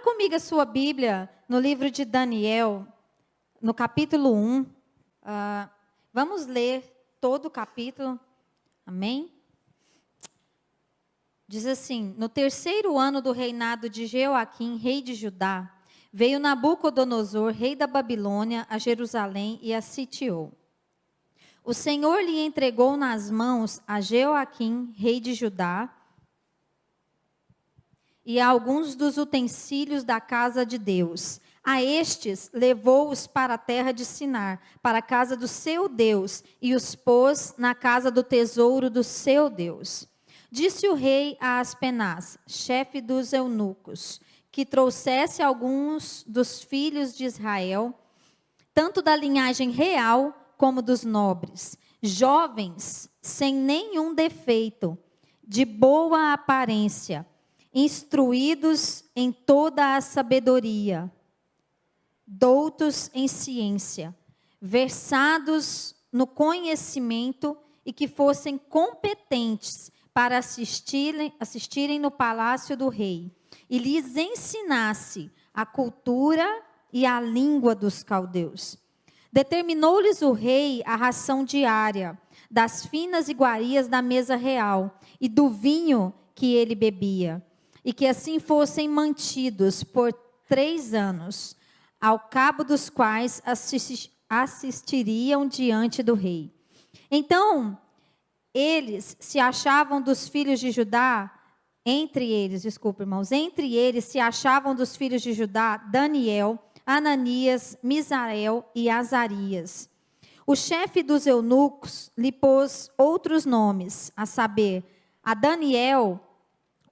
comigo a sua Bíblia no livro de Daniel, no capítulo 1. Vamos ler todo o capítulo. Amém? Diz assim: no terceiro ano do reinado de Jeoaquim, rei de Judá, veio Nabucodonosor, rei da Babilônia, a Jerusalém e a sitiou. O Senhor lhe entregou nas mãos a Jeoaquim, rei de Judá, e a alguns dos utensílios da casa de Deus. A estes levou-os para a terra de Sinar, para a casa do seu Deus, e os pôs na casa do tesouro do seu Deus. Disse o rei a Aspenaz, chefe dos eunucos, que trouxesse alguns dos filhos de Israel, tanto da linhagem real como dos nobres, jovens, sem nenhum defeito, de boa aparência, instruídos em toda a sabedoria, doutos em ciência, versados no conhecimento e que fossem competentes para assistirem no palácio do rei, e lhes ensinasse a cultura e a língua dos caldeus. Determinou-lhes o rei a ração diária, das finas iguarias da mesa real e do vinho que ele bebia, e que assim fossem mantidos por 3 anos, ao cabo dos quais assistiriam diante do rei. Então, eles se achavam dos filhos de Judá, entre eles se achavam dos filhos de Judá, Daniel, Ananias, Misael e Azarias. O chefe dos eunucos lhe pôs outros nomes, a saber, a Daniel,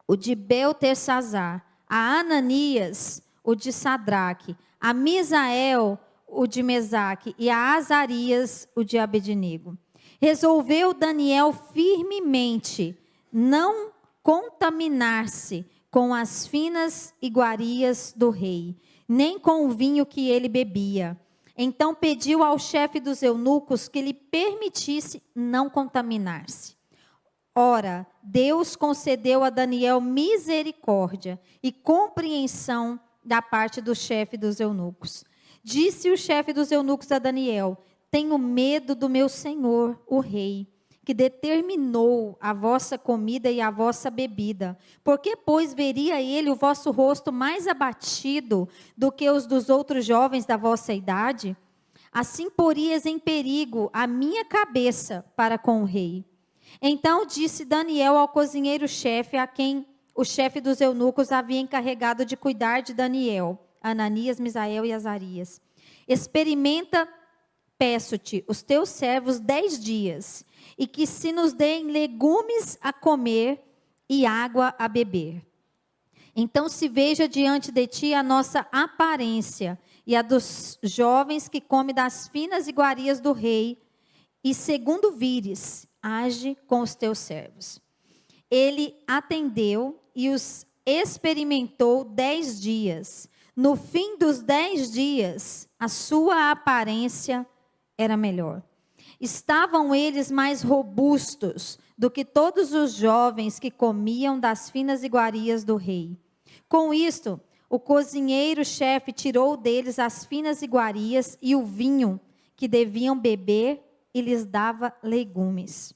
o de Beltesazar, a Ananias, o de Sadraque, a Misael, o de Mesaque, e a Azarias, o de Abednego. Resolveu Daniel firmemente não contaminar-se com as finas iguarias do rei, nem com o vinho que ele bebia. Então pediu ao chefe dos eunucos que lhe permitisse não contaminar-se. Ora, Deus concedeu a Daniel misericórdia e compreensão da parte do chefe dos eunucos. Disse o chefe dos eunucos a Daniel: tenho medo do meu senhor, o rei, que determinou a vossa comida e a vossa bebida. Porque, pois, veria ele o vosso rosto mais abatido do que os dos outros jovens da vossa idade? Assim porias em perigo a minha cabeça para com o rei. Então disse Daniel ao cozinheiro-chefe, a quem o chefe dos eunucos havia encarregado de cuidar de Daniel, Ananias, Misael e Azarias: experimenta, peço-te, os teus servos 10 dias, e que se nos deem legumes a comer e água a beber. Então se veja diante de ti a nossa aparência e a dos jovens que comem das finas iguarias do rei, e segundo vires, age com os teus servos. Ele atendeu e os experimentou 10 dias. No fim dos 10 dias, a sua aparência era melhor. Estavam eles mais robustos do que todos os jovens que comiam das finas iguarias do rei. Com isto, o cozinheiro-chefe tirou deles as finas iguarias e o vinho que deviam beber e lhes dava legumes.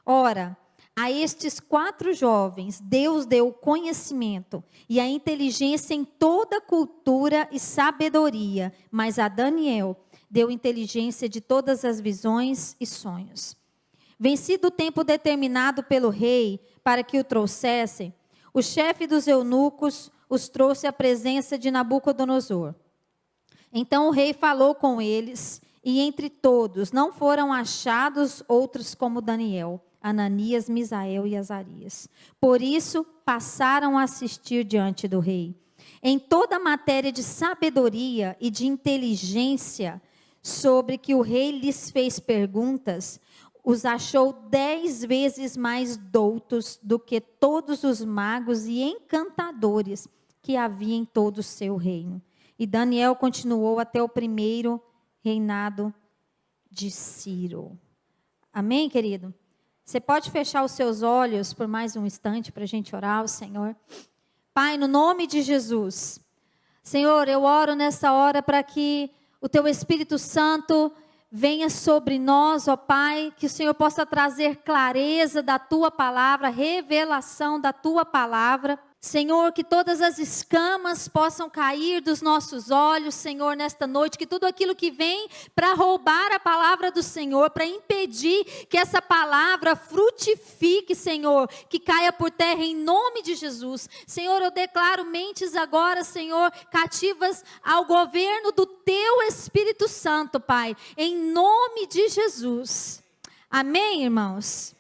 Ora, a estes 4 jovens, Deus deu conhecimento e a inteligência em toda cultura e sabedoria, mas a Daniel deu inteligência de todas as visões e sonhos. Vencido o tempo determinado pelo rei para que o trouxessem, o chefe dos eunucos os trouxe à presença de Nabucodonosor. Então o rei falou com eles, e entre todos não foram achados outros como Daniel, Ananias, Misael e Azarias. Por isso passaram a assistir diante do rei. Em toda matéria de sabedoria e de inteligência, sobre que o rei lhes fez perguntas, os achou 10 vezes mais doutos do que todos os magos e encantadores que havia em todo o seu reino. E Daniel continuou até o primeiro reinado de Ciro. Amém, querido? Você pode fechar os seus olhos por mais um instante para a gente orar ao Senhor? Pai, no nome de Jesus, Senhor, eu oro nessa hora para que o Teu Espírito Santo venha sobre nós, ó Pai, que o Senhor possa trazer clareza da Tua palavra, revelação da Tua palavra. Senhor, que todas as escamas possam cair dos nossos olhos, Senhor, nesta noite, que tudo aquilo que vem para roubar a palavra do Senhor, para impedir que essa palavra frutifique, Senhor, que caia por terra em nome de Jesus. Senhor, eu declaro mentes agora, Senhor, cativas ao governo do Teu Espírito Santo, Pai, em nome de Jesus. Amém, irmãos?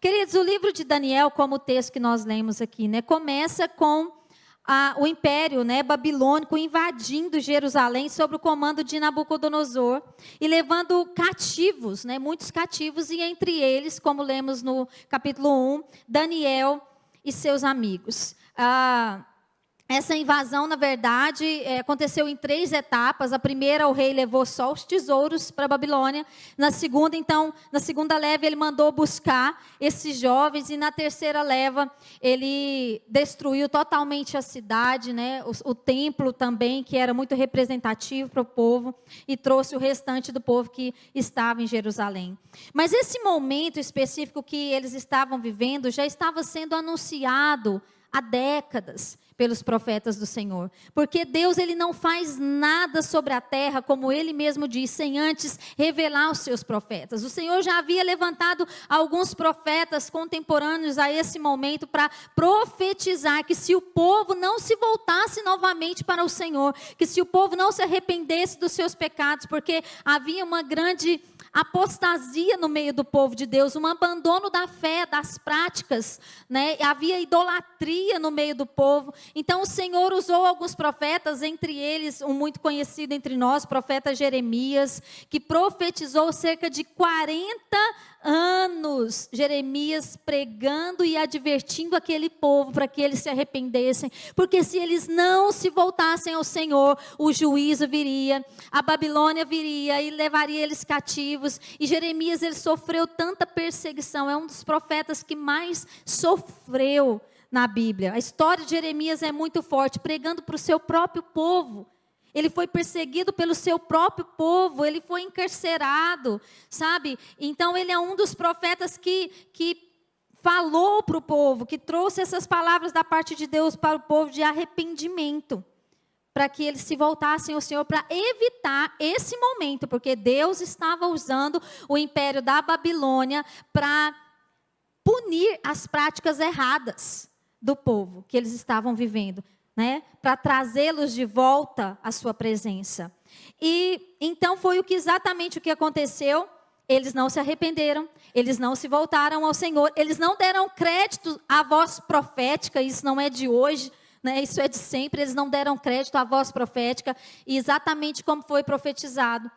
Queridos, o livro de Daniel, como o texto que nós lemos aqui, né, começa com o império, né, babilônico invadindo Jerusalém sob o comando de Nabucodonosor e levando cativos, né, muitos cativos, e entre eles, como lemos no capítulo 1, Daniel e seus amigos. Essa invasão, na verdade, aconteceu em 3 etapas. A primeira, o rei levou só os tesouros para a Babilônia. Na segunda leva, ele mandou buscar esses jovens. E na terceira leva, ele destruiu totalmente a cidade, né? O templo também, que era muito representativo para o povo, e trouxe o restante do povo que estava em Jerusalém. Mas esse momento específico que eles estavam vivendo já estava sendo anunciado há décadas pelos profetas do Senhor, porque Deus, ele não faz nada sobre a terra, como ele mesmo diz, sem antes revelar os seus profetas. O Senhor já havia levantado alguns profetas contemporâneos a esse momento para profetizar que se o povo não se voltasse novamente para o Senhor, que se o povo não se arrependesse dos seus pecados, porque havia uma grande apostasia no meio do povo de Deus, um abandono da fé, das práticas, né? Havia idolatria no meio do povo. Então o Senhor usou alguns profetas, entre eles um muito conhecido entre nós, o profeta Jeremias, que profetizou cerca de 40 anos, Jeremias pregando e advertindo aquele povo para que eles se arrependessem, porque se eles não se voltassem ao Senhor, o juízo viria, a Babilônia viria e levaria eles cativos. E Jeremias, ele sofreu tanta perseguição, é um dos profetas que mais sofreu na Bíblia. A história de Jeremias é muito forte, pregando para o seu próprio povo. Ele foi perseguido pelo seu próprio povo, ele foi encarcerado, sabe? Então ele é um dos profetas que falou para o povo, que trouxe essas palavras da parte de Deus para o povo de arrependimento, para que eles se voltassem ao Senhor, para evitar esse momento, porque Deus estava usando o império da Babilônia para punir as práticas erradas do povo que eles estavam vivendo, né? Para trazê-los de volta à sua presença. E então foi exatamente o que aconteceu. Eles não se arrependeram, eles não se voltaram ao Senhor, eles não deram crédito à voz profética. Isso não é de hoje, né? Isso é de sempre. Eles não deram crédito à voz profética, e exatamente como foi profetizado.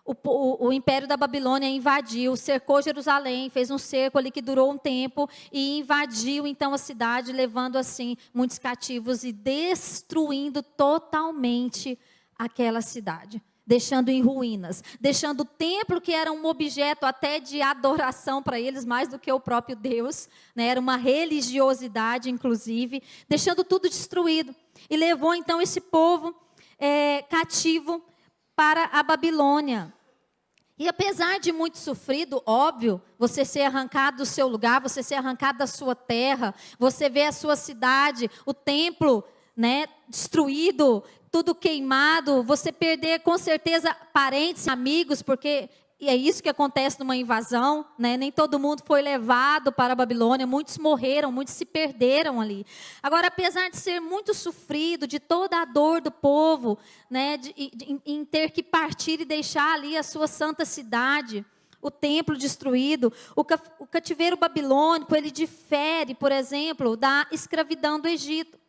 O império da Babilônia invadiu, cercou Jerusalém, fez um cerco ali que durou um tempo e invadiu então a cidade, levando assim muitos cativos e destruindo totalmente aquela cidade, deixando em ruínas, deixando o templo, que era um objeto até de adoração para eles, mais do que o próprio Deus, né? Era uma religiosidade inclusive, deixando tudo destruído, e levou então esse povo cativo para a Babilônia. E apesar de muito sofrido, óbvio, você ser arrancado do seu lugar, você ser arrancado da sua terra, você ver a sua cidade, o templo, né, destruído, tudo queimado, você perder com certeza parentes, amigos, porque é isso que acontece numa invasão, né? Nem todo mundo foi levado para a Babilônia, muitos morreram, muitos se perderam ali. Agora, apesar de ser muito sofrido, de toda a dor do povo, né, em ter que partir e deixar ali a sua santa cidade, o templo destruído, o cativeiro babilônico, ele difere, por exemplo, da escravidão do Egito.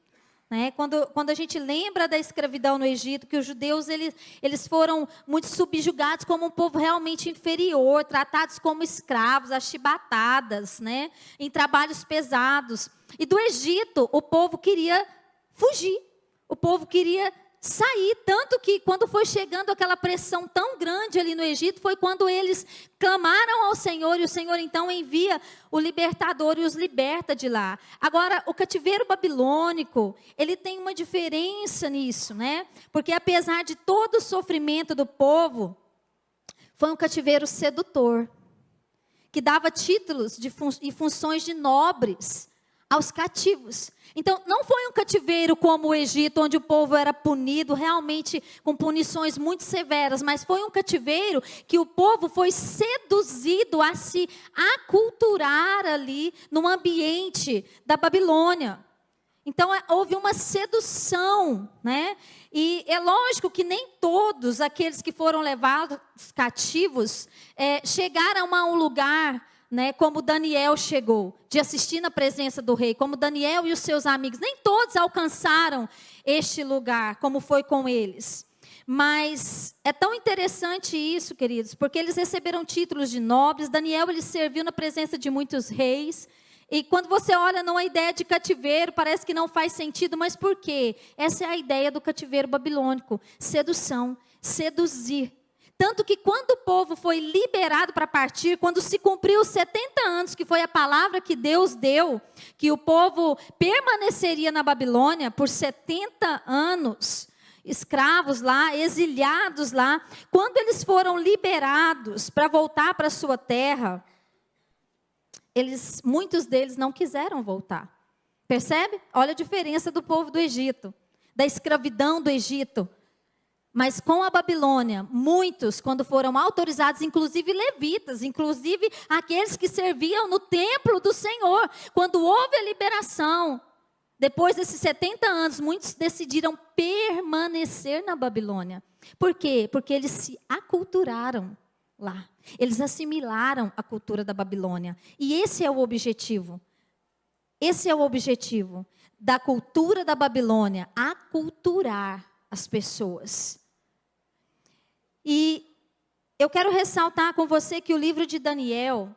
Né? Quando a gente lembra da escravidão no Egito, que os judeus eles foram muito subjugados como um povo realmente inferior, tratados como escravos, achibatadas, né? Em trabalhos pesados. E do Egito, o povo queria fugir, o povo queria sair. Tanto que quando foi chegando aquela pressão tão grande ali no Egito, foi quando eles clamaram ao Senhor, e o Senhor então envia o libertador e os liberta de lá. Agora, o cativeiro babilônico, ele tem uma diferença nisso, né? Porque apesar de todo o sofrimento do povo, foi um cativeiro sedutor, que dava títulos e funções de nobres aos cativos. Então, não foi um cativeiro como o Egito, onde o povo era punido, realmente com punições muito severas, mas foi um cativeiro que o povo foi seduzido a se aculturar ali no ambiente da Babilônia. Então, houve uma sedução, né? E é lógico que nem todos aqueles que foram levados cativos chegaram a um lugar, né, como Daniel chegou, de assistir na presença do rei, como Daniel e os seus amigos. Nem todos alcançaram este lugar, como foi com eles. Mas é tão interessante isso, queridos, porque eles receberam títulos de nobres. Daniel, ele serviu na presença de muitos reis. E quando você olha numa ideia de cativeiro, parece que não faz sentido, mas por quê? Essa é a ideia do cativeiro babilônico: sedução, seduzir. Tanto que quando o povo foi liberado para partir, quando se cumpriu os 70 anos, que foi a palavra que Deus deu, que o povo permaneceria na Babilônia por 70 anos, escravos lá, exiliados lá, quando eles foram liberados para voltar para a sua terra, muitos deles não quiseram voltar. Percebe? Olha a diferença do povo do Egito, da escravidão do Egito. Mas com a Babilônia, muitos, quando foram autorizados, inclusive levitas, inclusive aqueles que serviam no templo do Senhor, quando houve a liberação, depois desses 70 anos, muitos decidiram permanecer na Babilônia. Por quê? Porque eles se aculturaram lá. Eles assimilaram a cultura da Babilônia. E esse é o objetivo. Esse é o objetivo da cultura da Babilônia, aculturar as pessoas. E eu quero ressaltar com você que o livro de Daniel,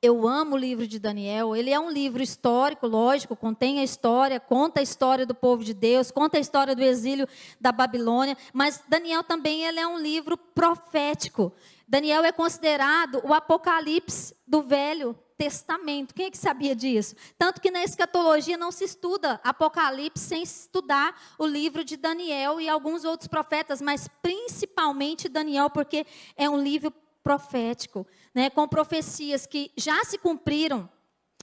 eu amo o livro de Daniel, ele é um livro histórico, lógico, contém a história, conta a história do povo de Deus, conta a história do exílio da Babilônia, mas Daniel também ele é um livro profético. Daniel é considerado o Apocalipse do Velho Testamento. Quem é que sabia disso? Tanto que na escatologia não se estuda Apocalipse sem estudar o livro de Daniel e alguns outros profetas, mas principalmente Daniel, porque é um livro profético, né, com profecias que já se cumpriram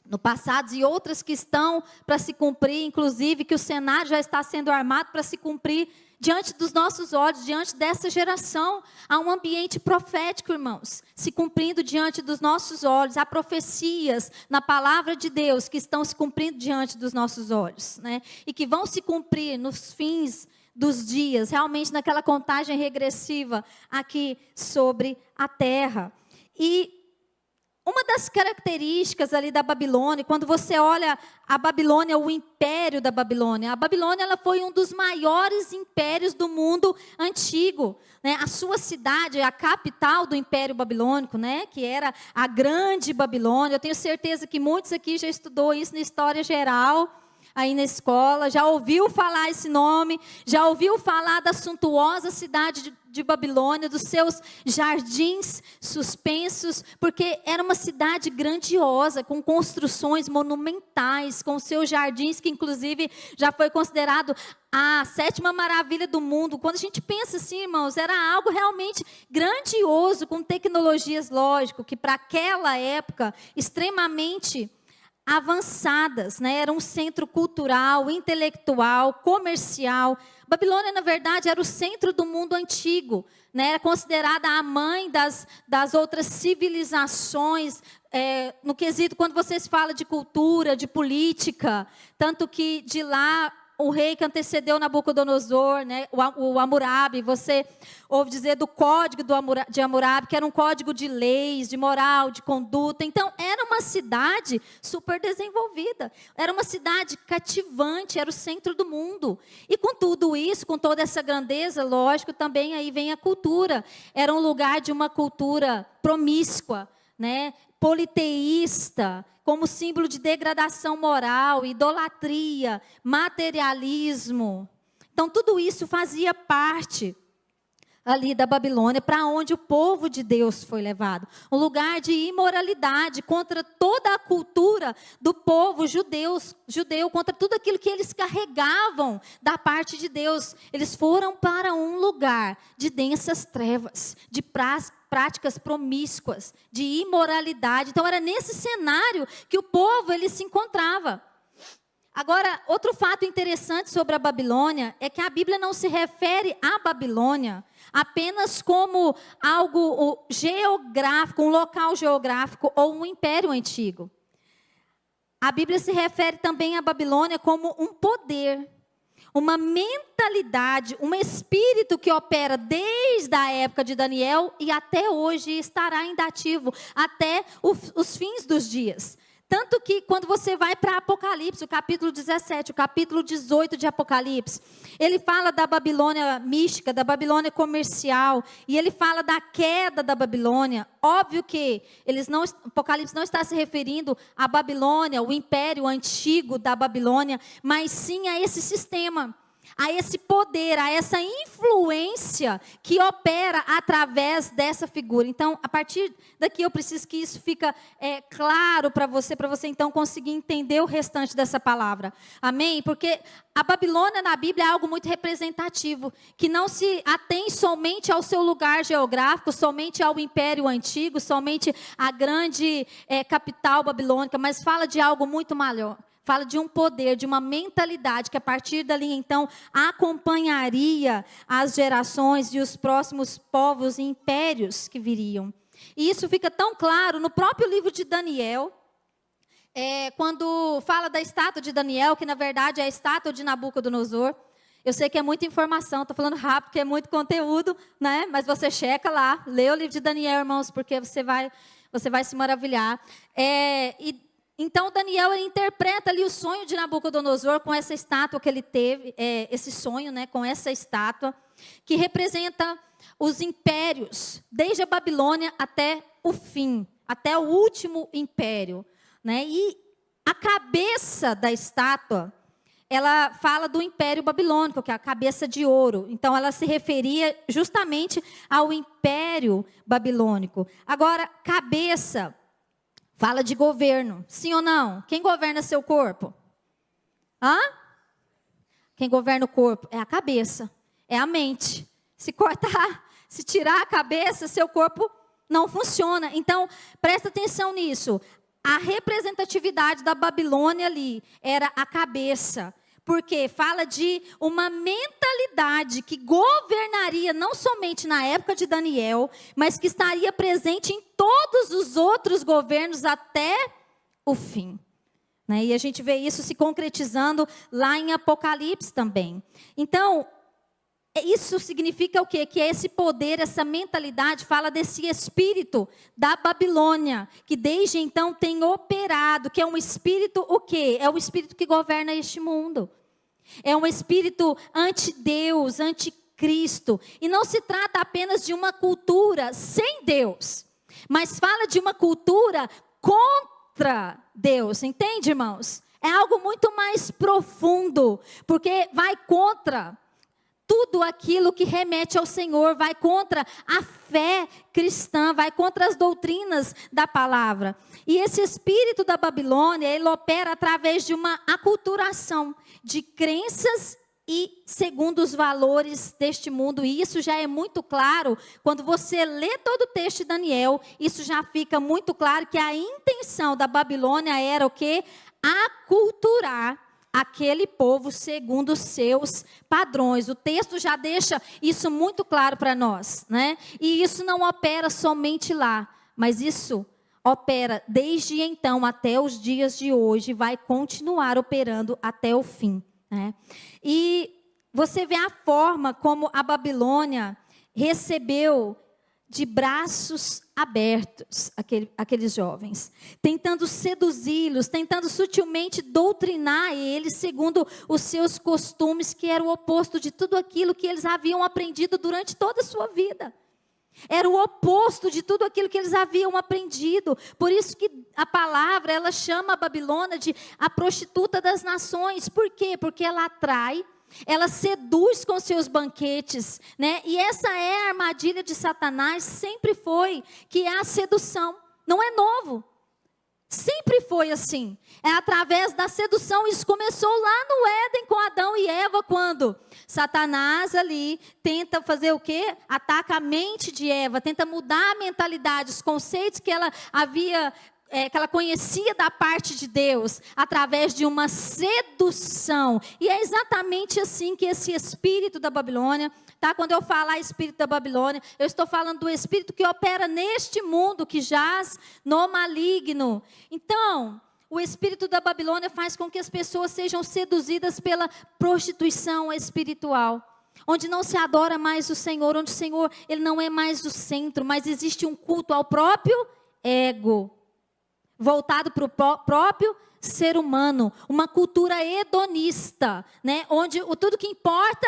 no passado e outras que estão para se cumprir, inclusive que o cenário já está sendo armado para se cumprir diante dos nossos olhos, diante dessa geração. Há um ambiente profético, irmãos, se cumprindo diante dos nossos olhos. Há profecias na palavra de Deus que estão se cumprindo diante dos nossos olhos, né? E que vão se cumprir nos fins dos dias, realmente naquela contagem regressiva aqui sobre a terra. E uma das características ali da Babilônia, quando você olha a Babilônia, o império da Babilônia, a Babilônia ela foi um dos maiores impérios do mundo antigo, né? A sua cidade, a capital do império babilônico, né? Que era a grande Babilônia. Eu tenho certeza que muitos aqui já estudou isso na história geral, aí na escola, já ouviu falar esse nome, já ouviu falar da suntuosa cidade de Babilônia, dos seus jardins suspensos, porque era uma cidade grandiosa, com construções monumentais, com seus jardins, que inclusive já foi considerado a 7ª maravilha do mundo. Quando a gente pensa assim, irmãos, era algo realmente grandioso, com tecnologias, lógico, que para aquela época, extremamente avançadas, né? Era um centro cultural, intelectual, comercial. Babilônia, na verdade, era o centro do mundo antigo, né? Era considerada a mãe das outras civilizações, no quesito quando você se fala de cultura, de política, tanto que de lá o rei que antecedeu Nabucodonosor, né, o Hammurabi, você ouve dizer do código de Hammurabi, que era um código de leis, de moral, de conduta. Então, era uma cidade super desenvolvida, era uma cidade cativante, era o centro do mundo. E com tudo isso, com toda essa grandeza, lógico, também aí vem a cultura. Era um lugar de uma cultura promíscua, né, politeísta, como símbolo de degradação moral, idolatria, materialismo. Então, tudo isso fazia parte ali da Babilônia, para onde o povo de Deus foi levado. Um lugar de imoralidade contra toda a cultura do povo judeu, contra tudo aquilo que eles carregavam da parte de Deus. Eles foram para um lugar de densas trevas, de práticas promíscuas, de imoralidade. Então, era nesse cenário que o povo ele se encontrava. Agora, outro fato interessante sobre a Babilônia é que a Bíblia não se refere à Babilônia apenas como algo geográfico, um local geográfico ou um império antigo. A Bíblia se refere também à Babilônia como um poder, uma mentalidade, um espírito que opera desde a época de Daniel e até hoje estará ainda ativo, até os fins dos dias. Tanto que quando você vai para Apocalipse, o capítulo 17, o capítulo 18 de Apocalipse, ele fala da Babilônia mística, da Babilônia comercial, e ele fala da queda da Babilônia. Óbvio que Apocalipse não está se referindo à Babilônia, o império antigo da Babilônia, mas sim a esse sistema, a esse poder, a essa influência que opera através dessa figura. Então, a partir daqui eu preciso que isso fica claro para você então conseguir entender o restante dessa palavra. Amém? Porque a Babilônia na Bíblia é algo muito representativo, que não se atém somente ao seu lugar geográfico, somente ao império antigo, somente à grande capital babilônica, mas fala de algo muito maior. Fala de um poder, de uma mentalidade que a partir dali, então, acompanharia as gerações e os próximos povos e impérios que viriam. E isso fica tão claro no próprio livro de Daniel, quando fala da estátua de Daniel, que na verdade é a estátua de Nabucodonosor. Eu sei que é muita informação, estou falando rápido, porque é muito conteúdo, né? Mas você checa lá, lê o livro de Daniel, irmãos, porque você vai se maravilhar. Então, Daniel ele interpreta ali o sonho de Nabucodonosor com essa estátua que ele teve, esse sonho, né, com essa estátua, que representa os impérios, desde a Babilônia até o fim, até o último império. Né? E a cabeça da estátua, ela fala do império babilônico, que é a cabeça de ouro. Então, ela se referia justamente ao império babilônico. Agora, cabeça fala de governo, sim ou não? Quem governa seu corpo? Quem governa o corpo? É a cabeça, é a mente. Se cortar, se tirar a cabeça, seu corpo não funciona. Então, presta atenção nisso. A representatividade da Babilônia ali era a cabeça, porque fala de uma mentalidade que governaria não somente na época de Daniel, mas que estaria presente em todos os outros governos até o fim. Né? E a gente vê isso se concretizando lá em Apocalipse também. Então, isso significa o quê? Que esse poder, essa mentalidade, fala desse espírito da Babilônia, que desde então tem operado, que é um espírito o quê? É o espírito que governa este mundo. É um espírito anti-Deus, anticristo. E não se trata apenas de uma cultura sem Deus, mas fala de uma cultura contra Deus. Entende, irmãos? É algo muito mais profundo, porque vai contra tudo aquilo que remete ao Senhor, vai contra a fé cristã, vai contra as doutrinas da palavra. E esse espírito da Babilônia, ele opera através de uma aculturação de crenças e segundo os valores deste mundo. E isso já é muito claro, quando você lê todo o texto de Daniel, isso já fica muito claro que a intenção da Babilônia era o quê? Aculturar aquele povo segundo os seus padrões. O texto já deixa isso muito claro para nós, né? E isso não opera somente lá, mas isso opera desde então até os dias de hoje, vai continuar operando até o fim, né? E você vê a forma como a Babilônia recebeu de braços abertos aqueles jovens, tentando seduzi-los, tentando sutilmente doutrinar eles segundo os seus costumes, que era o oposto de tudo aquilo que eles haviam aprendido durante toda a sua vida. Era o oposto de tudo aquilo que eles haviam aprendido. Por isso que a palavra, ela chama a Babilônia de a prostituta das nações. Por quê? Porque ela atrai Ela seduz com seus banquetes, né? E essa é a armadilha de Satanás, sempre foi, que é a sedução. Não é novo. Sempre foi assim. É através da sedução. Isso começou lá no Éden com Adão e Eva, quando Satanás ali tenta fazer o quê? Ataca a mente de Eva, tenta mudar a mentalidade, os conceitos que ela havia, que ela conhecia da parte de Deus, através de uma sedução. E é exatamente assim que esse espírito da Babilônia, tá? Quando eu falar espírito da Babilônia, eu estou falando do espírito que opera neste mundo, que jaz no maligno. Então, o espírito da Babilônia faz com que as pessoas sejam seduzidas pela prostituição espiritual, onde não se adora mais o Senhor, onde o Senhor, ele não é mais o centro, mas existe um culto ao próprio ego, voltado para o próprio ser humano, uma cultura hedonista, né? Onde tudo que importa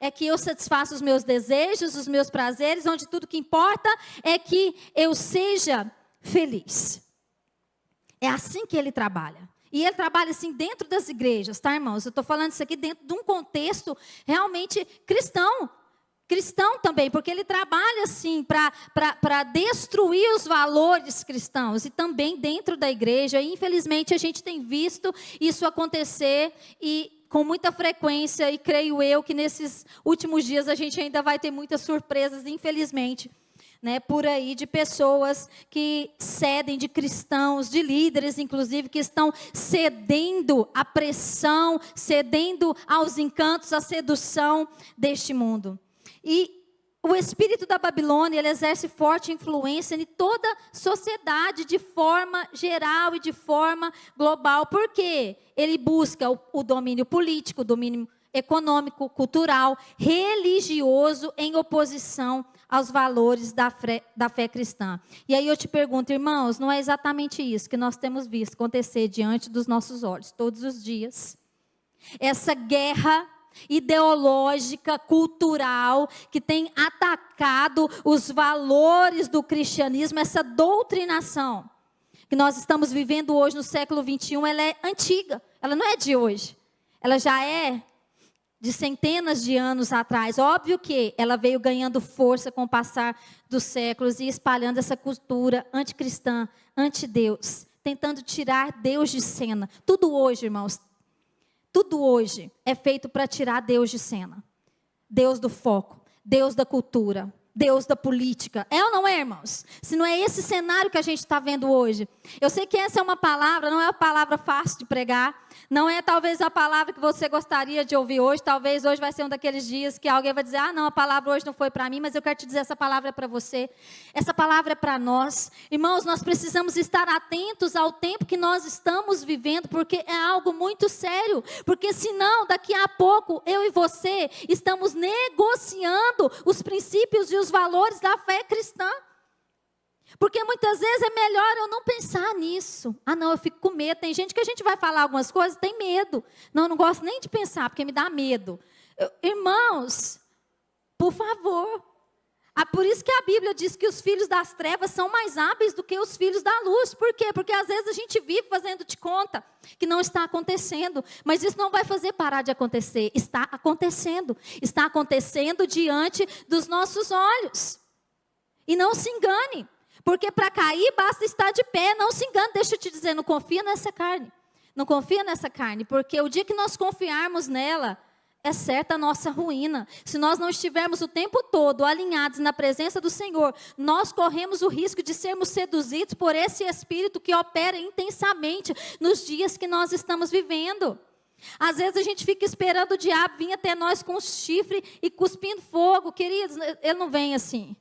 é que eu satisfaça os meus desejos, os meus prazeres, onde tudo que importa é que eu seja feliz. É assim que ele trabalha. E ele trabalha assim dentro das igrejas, tá, irmãos? Eu estou falando isso aqui dentro de um contexto realmente cristão. Cristão também, porque ele trabalha assim para destruir os valores cristãos. E também dentro da igreja. E, infelizmente, a gente tem visto isso acontecer e com muita frequência. E creio eu que nesses últimos dias a gente ainda vai ter muitas surpresas, infelizmente, né, por aí, de pessoas que cedem, de cristãos, de líderes, inclusive, que estão cedendo à pressão, cedendo aos encantos, à sedução deste mundo. E o espírito da Babilônia, ele exerce forte influência em toda a sociedade, de forma geral e de forma global. Por quê? Ele busca o domínio político, o domínio econômico, cultural, religioso, em oposição aos valores da fé cristã. E aí eu te pergunto, irmãos, não é exatamente isso que nós temos visto acontecer diante dos nossos olhos, todos os dias? Essa guerra ideológica, cultural, que tem atacado os valores do cristianismo, essa doutrinação que nós estamos vivendo hoje no século 21, ela é antiga, ela não é de hoje, ela já é de centenas de anos atrás. Óbvio que ela veio ganhando força com o passar dos séculos e espalhando essa cultura anticristã, anti-Deus, tentando tirar Deus de cena. Tudo hoje, irmãos, tudo hoje é feito para tirar Deus de cena. Deus do foco, Deus da cultura, Deus da política. É ou não é, irmãos? Se não é esse cenário que a gente está vendo hoje. Eu sei que essa é uma palavra, não é uma palavra fácil de pregar. Não é talvez a palavra que você gostaria de ouvir hoje. Talvez hoje vai ser um daqueles dias que alguém vai dizer, ah, não, a palavra hoje não foi para mim, mas eu quero te dizer, essa palavra é para você. Essa palavra é para nós. Irmãos, nós precisamos estar atentos ao tempo que nós estamos vivendo, porque é algo muito sério. Porque senão, daqui a pouco, eu e você estamos negociando os princípios e os valores da fé cristã. Porque muitas vezes é melhor eu não pensar nisso. Ah, não, eu fico com medo. Tem gente que a gente vai falar algumas coisas, tem medo. Não, eu não gosto nem de pensar, porque me dá medo. Irmãos, por favor. Por isso que a Bíblia diz que os filhos das trevas são mais hábeis do que os filhos da luz. Por quê? Porque às vezes a gente vive fazendo de conta que não está acontecendo. Mas isso não vai fazer parar de acontecer. Está acontecendo. Está acontecendo diante dos nossos olhos. E não se engane. Porque para cair basta estar de pé. Não se engane, deixa eu te dizer, não confia nessa carne. Não confia nessa carne, porque o dia que nós confiarmos nela, é certa a nossa ruína. Se nós não estivermos o tempo todo alinhados na presença do Senhor, nós corremos o risco de sermos seduzidos por esse espírito que opera intensamente nos dias que nós estamos vivendo. Às vezes a gente fica esperando o diabo vir até nós com um chifre e cuspindo fogo. Queridos, ele não vem assim.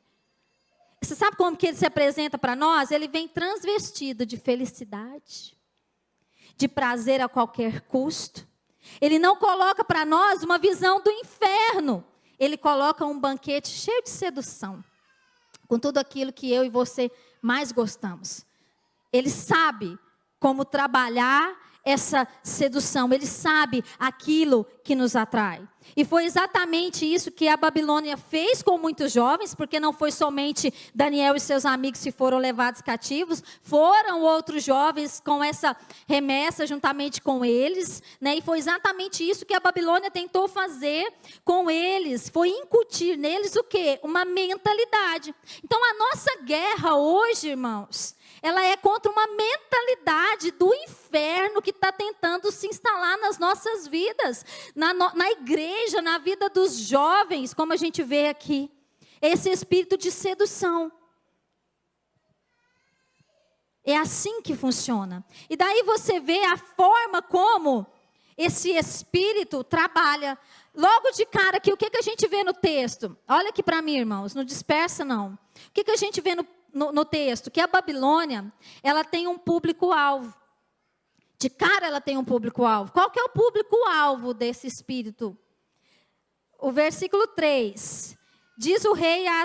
Você sabe como que ele se apresenta para nós? Ele vem transvestido de felicidade, de prazer a qualquer custo. Ele não coloca para nós uma visão do inferno. Ele coloca um banquete cheio de sedução, com tudo aquilo que eu e você mais gostamos. Ele sabe como trabalhar essa sedução. Ele sabe aquilo que nos atrai. E foi exatamente isso que a Babilônia fez com muitos jovens, porque não foi somente Daniel e seus amigos que foram levados cativos, foram outros jovens com essa remessa juntamente com eles, né? E foi exatamente isso que a Babilônia tentou fazer com eles, foi incutir neles o quê? Uma mentalidade. Então a nossa guerra hoje, irmãos, ela é contra uma mentalidade do inferno que está tentando se instalar nas nossas vidas, na igreja, na vida dos jovens, como a gente vê aqui. Esse espírito de sedução. É assim que funciona. E daí você vê a forma como esse espírito trabalha. Logo de cara aqui, o que a gente vê no texto? Olha aqui para mim, irmãos, não dispersa não. O que a gente vê no texto? Que a Babilônia, ela tem um público-alvo. De cara ela tem um público-alvo. Qual que é o público-alvo desse espírito? O versículo 3. Disse o rei a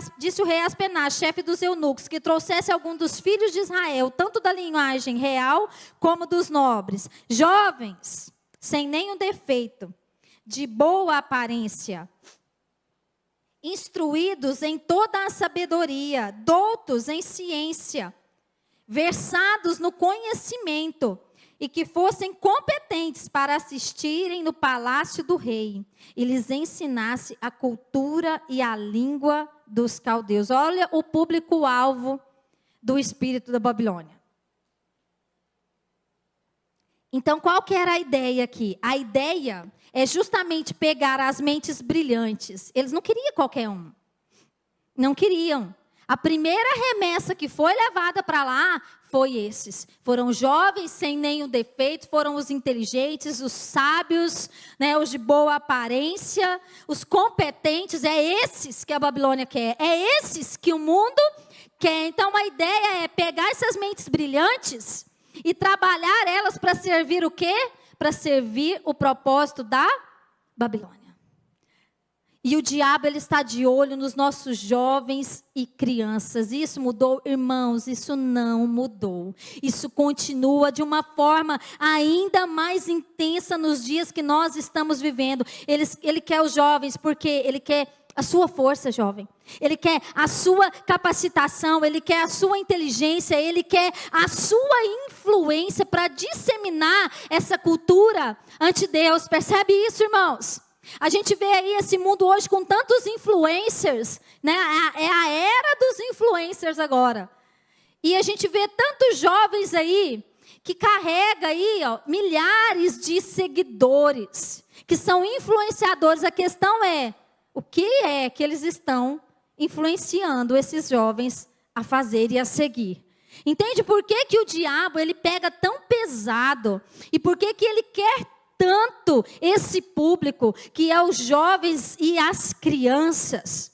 Aspenaz, chefe dos eunucos, que trouxesse algum dos filhos de Israel, tanto da linhagem real como dos nobres, jovens, sem nenhum defeito, de boa aparência, instruídos em toda a sabedoria, doutos em ciência, versados no conhecimento, e que fossem competentes para assistirem no palácio do rei, e lhes ensinasse a cultura e a língua dos caldeus. Olha o público-alvo do espírito da Babilônia. Então, qual que era a ideia aqui? A ideia é justamente pegar as mentes brilhantes. Eles não queriam qualquer um. Não queriam. A primeira remessa que foi levada para lá foi esses. Foram jovens sem nenhum defeito, foram os inteligentes, os sábios, né, os de boa aparência, os competentes. É esses que a Babilônia quer. É esses que o mundo quer. Então, a ideia é pegar essas mentes brilhantes e trabalhar elas para servir o quê? Para servir o propósito da Babilônia. E o diabo, ele está de olho nos nossos jovens e crianças. Isso mudou, irmãos? Isso não mudou. Isso continua de uma forma ainda mais intensa nos dias que nós estamos vivendo. Ele quer os jovens porque ele quer a sua força, jovem. Ele quer a sua capacitação, ele quer a sua inteligência, ele quer a sua influência para disseminar essa cultura ante Deus. Percebe isso, irmãos? A gente vê aí esse mundo hoje com tantos influencers, né? É a era dos influencers agora. E a gente vê tantos jovens aí que carrega aí, ó, milhares de seguidores, que são influenciadores. A questão é, o que é que eles estão influenciando esses jovens a fazer e a seguir? Entende por que o diabo ele pega tão pesado? E por que ele quer tanto esse público, que é os jovens e as crianças?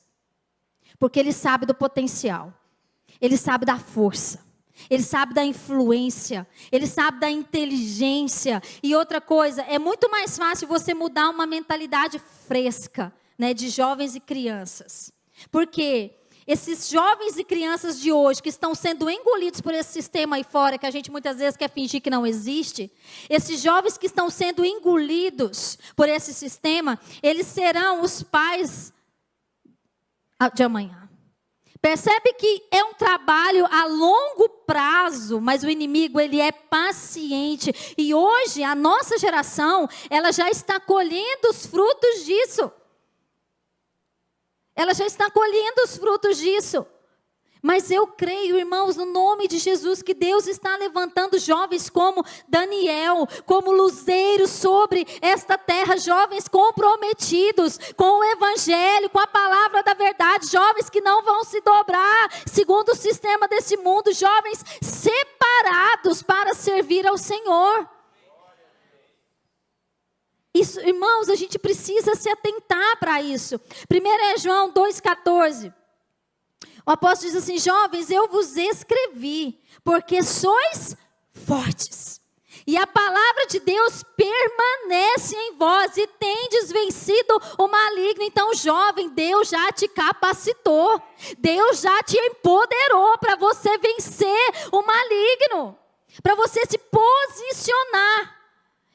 Porque ele sabe do potencial, ele sabe da força, ele sabe da influência, ele sabe da inteligência. E outra coisa, é muito mais fácil você mudar uma mentalidade fresca, né, de jovens e crianças. Porque esses jovens e crianças de hoje que estão sendo engolidos por esse sistema aí fora, que a gente muitas vezes quer fingir que não existe, esses jovens que estão sendo engolidos por esse sistema, eles serão os pais de amanhã. Percebe que é um trabalho a longo prazo, mas o inimigo ele é paciente. E hoje a nossa geração, ela já está colhendo os frutos disso. Ela já está colhendo os frutos disso. Mas eu creio, irmãos, no nome de Jesus, que Deus está levantando jovens como Daniel, como luzeiros sobre esta terra, jovens comprometidos com o evangelho, com a palavra da verdade, jovens que não vão se dobrar segundo o sistema desse mundo, jovens separados para servir ao Senhor. Isso, irmãos, a gente precisa se atentar para isso. 1 João 2,14. O apóstolo diz assim: jovens, eu vos escrevi, porque sois fortes. E a palavra de Deus permanece em vós, e tendes vencido o maligno. Então, jovem, Deus já te capacitou. Deus já te empoderou para você vencer o maligno. Para você se posicionar.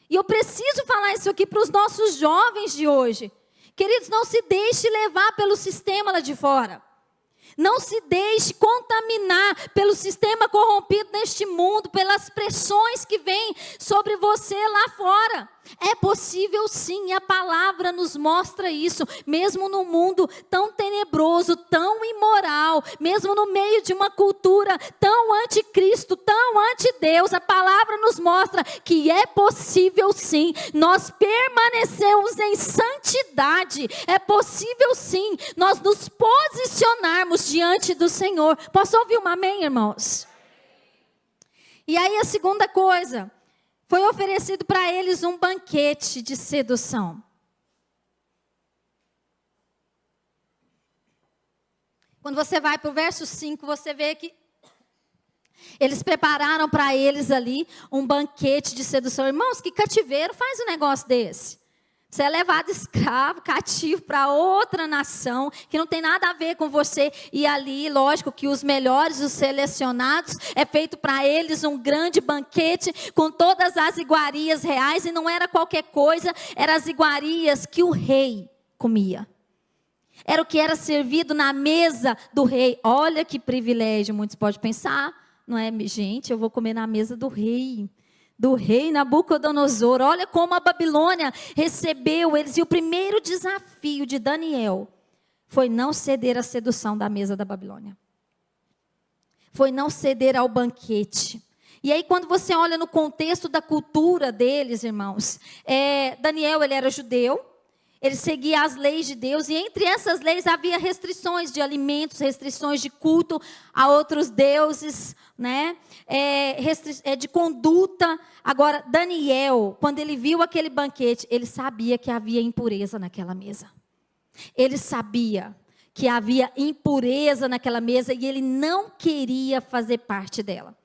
E eu preciso falar isso aqui para os nossos jovens de hoje. Queridos, não se deixe levar pelo sistema lá de fora. Não se deixe contaminar pelo sistema corrompido neste mundo, pelas pressões que vêm sobre você lá fora. É possível sim, a palavra nos mostra isso, mesmo no mundo tão tenebroso, tão imoral, mesmo no meio de uma cultura tão anticristo, tão antideus, a palavra nos mostra que é possível sim, nós permanecemos em santidade, é possível sim, nós nos posicionarmos diante do Senhor. Posso ouvir um amém, irmãos? E aí a segunda coisa, foi oferecido para eles um banquete de sedução. Quando você vai para o verso 5, você vê que eles prepararam para eles ali um banquete de sedução. Irmãos, que cativeiro faz um negócio desse? Você é levado escravo, cativo para outra nação, que não tem nada a ver com você. E ali, lógico que os melhores, os selecionados, é feito para eles um grande banquete com todas as iguarias reais. E não era qualquer coisa, eram as iguarias que o rei comia. Era o que era servido na mesa do rei. Olha que privilégio, muitos podem pensar. Não é, gente, eu vou comer na mesa do rei Nabucodonosor. Olha como a Babilônia recebeu eles. E o primeiro desafio de Daniel foi não ceder à sedução da mesa da Babilônia. Foi não ceder ao banquete. E aí quando você olha no contexto da cultura deles, irmãos, Daniel, ele era judeu, ele seguia as leis de Deus, e entre essas leis havia restrições de alimentos, restrições de culto a outros deuses, né? De conduta. Agora, Daniel, quando ele viu aquele banquete, ele sabia que havia impureza naquela mesa. Ele sabia que havia impureza naquela mesa e ele não queria fazer parte dela.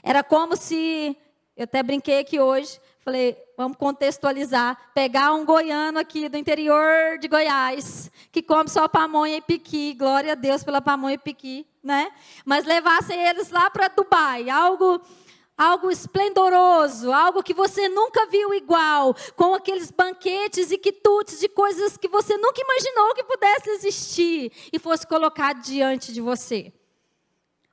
Era como se, eu até brinquei aqui hoje, falei, vamos contextualizar, pegar um goiano aqui do interior de Goiás, que come só pamonha e piqui, glória a Deus pela pamonha e piqui, né? Mas levassem eles lá para Dubai, algo esplendoroso, algo que você nunca viu igual, com aqueles banquetes e quitutes de coisas que você nunca imaginou que pudesse existir e fosse colocado diante de você.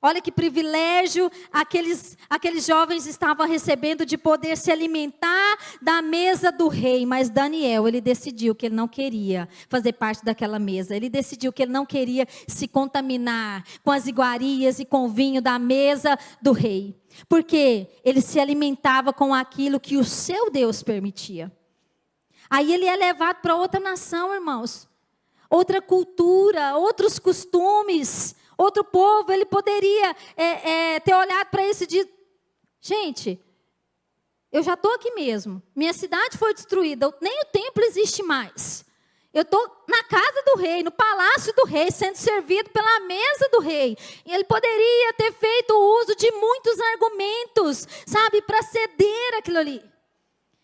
Olha que privilégio aqueles jovens estavam recebendo de poder se alimentar da mesa do rei. Mas Daniel, ele decidiu que ele não queria fazer parte daquela mesa. Ele decidiu que ele não queria se contaminar com as iguarias e com o vinho da mesa do rei. Porque ele se alimentava com aquilo que o seu Deus permitia. Aí ele é levado para outra nação, irmãos. Outra cultura, outros costumes. Outro povo, ele poderia ter olhado para isso e dito, gente, eu já estou aqui mesmo, minha cidade foi destruída, nem o templo existe mais. Eu estou na casa do rei, no palácio do rei, sendo servido pela mesa do rei. E ele poderia ter feito uso de muitos argumentos, sabe, para ceder aquilo ali.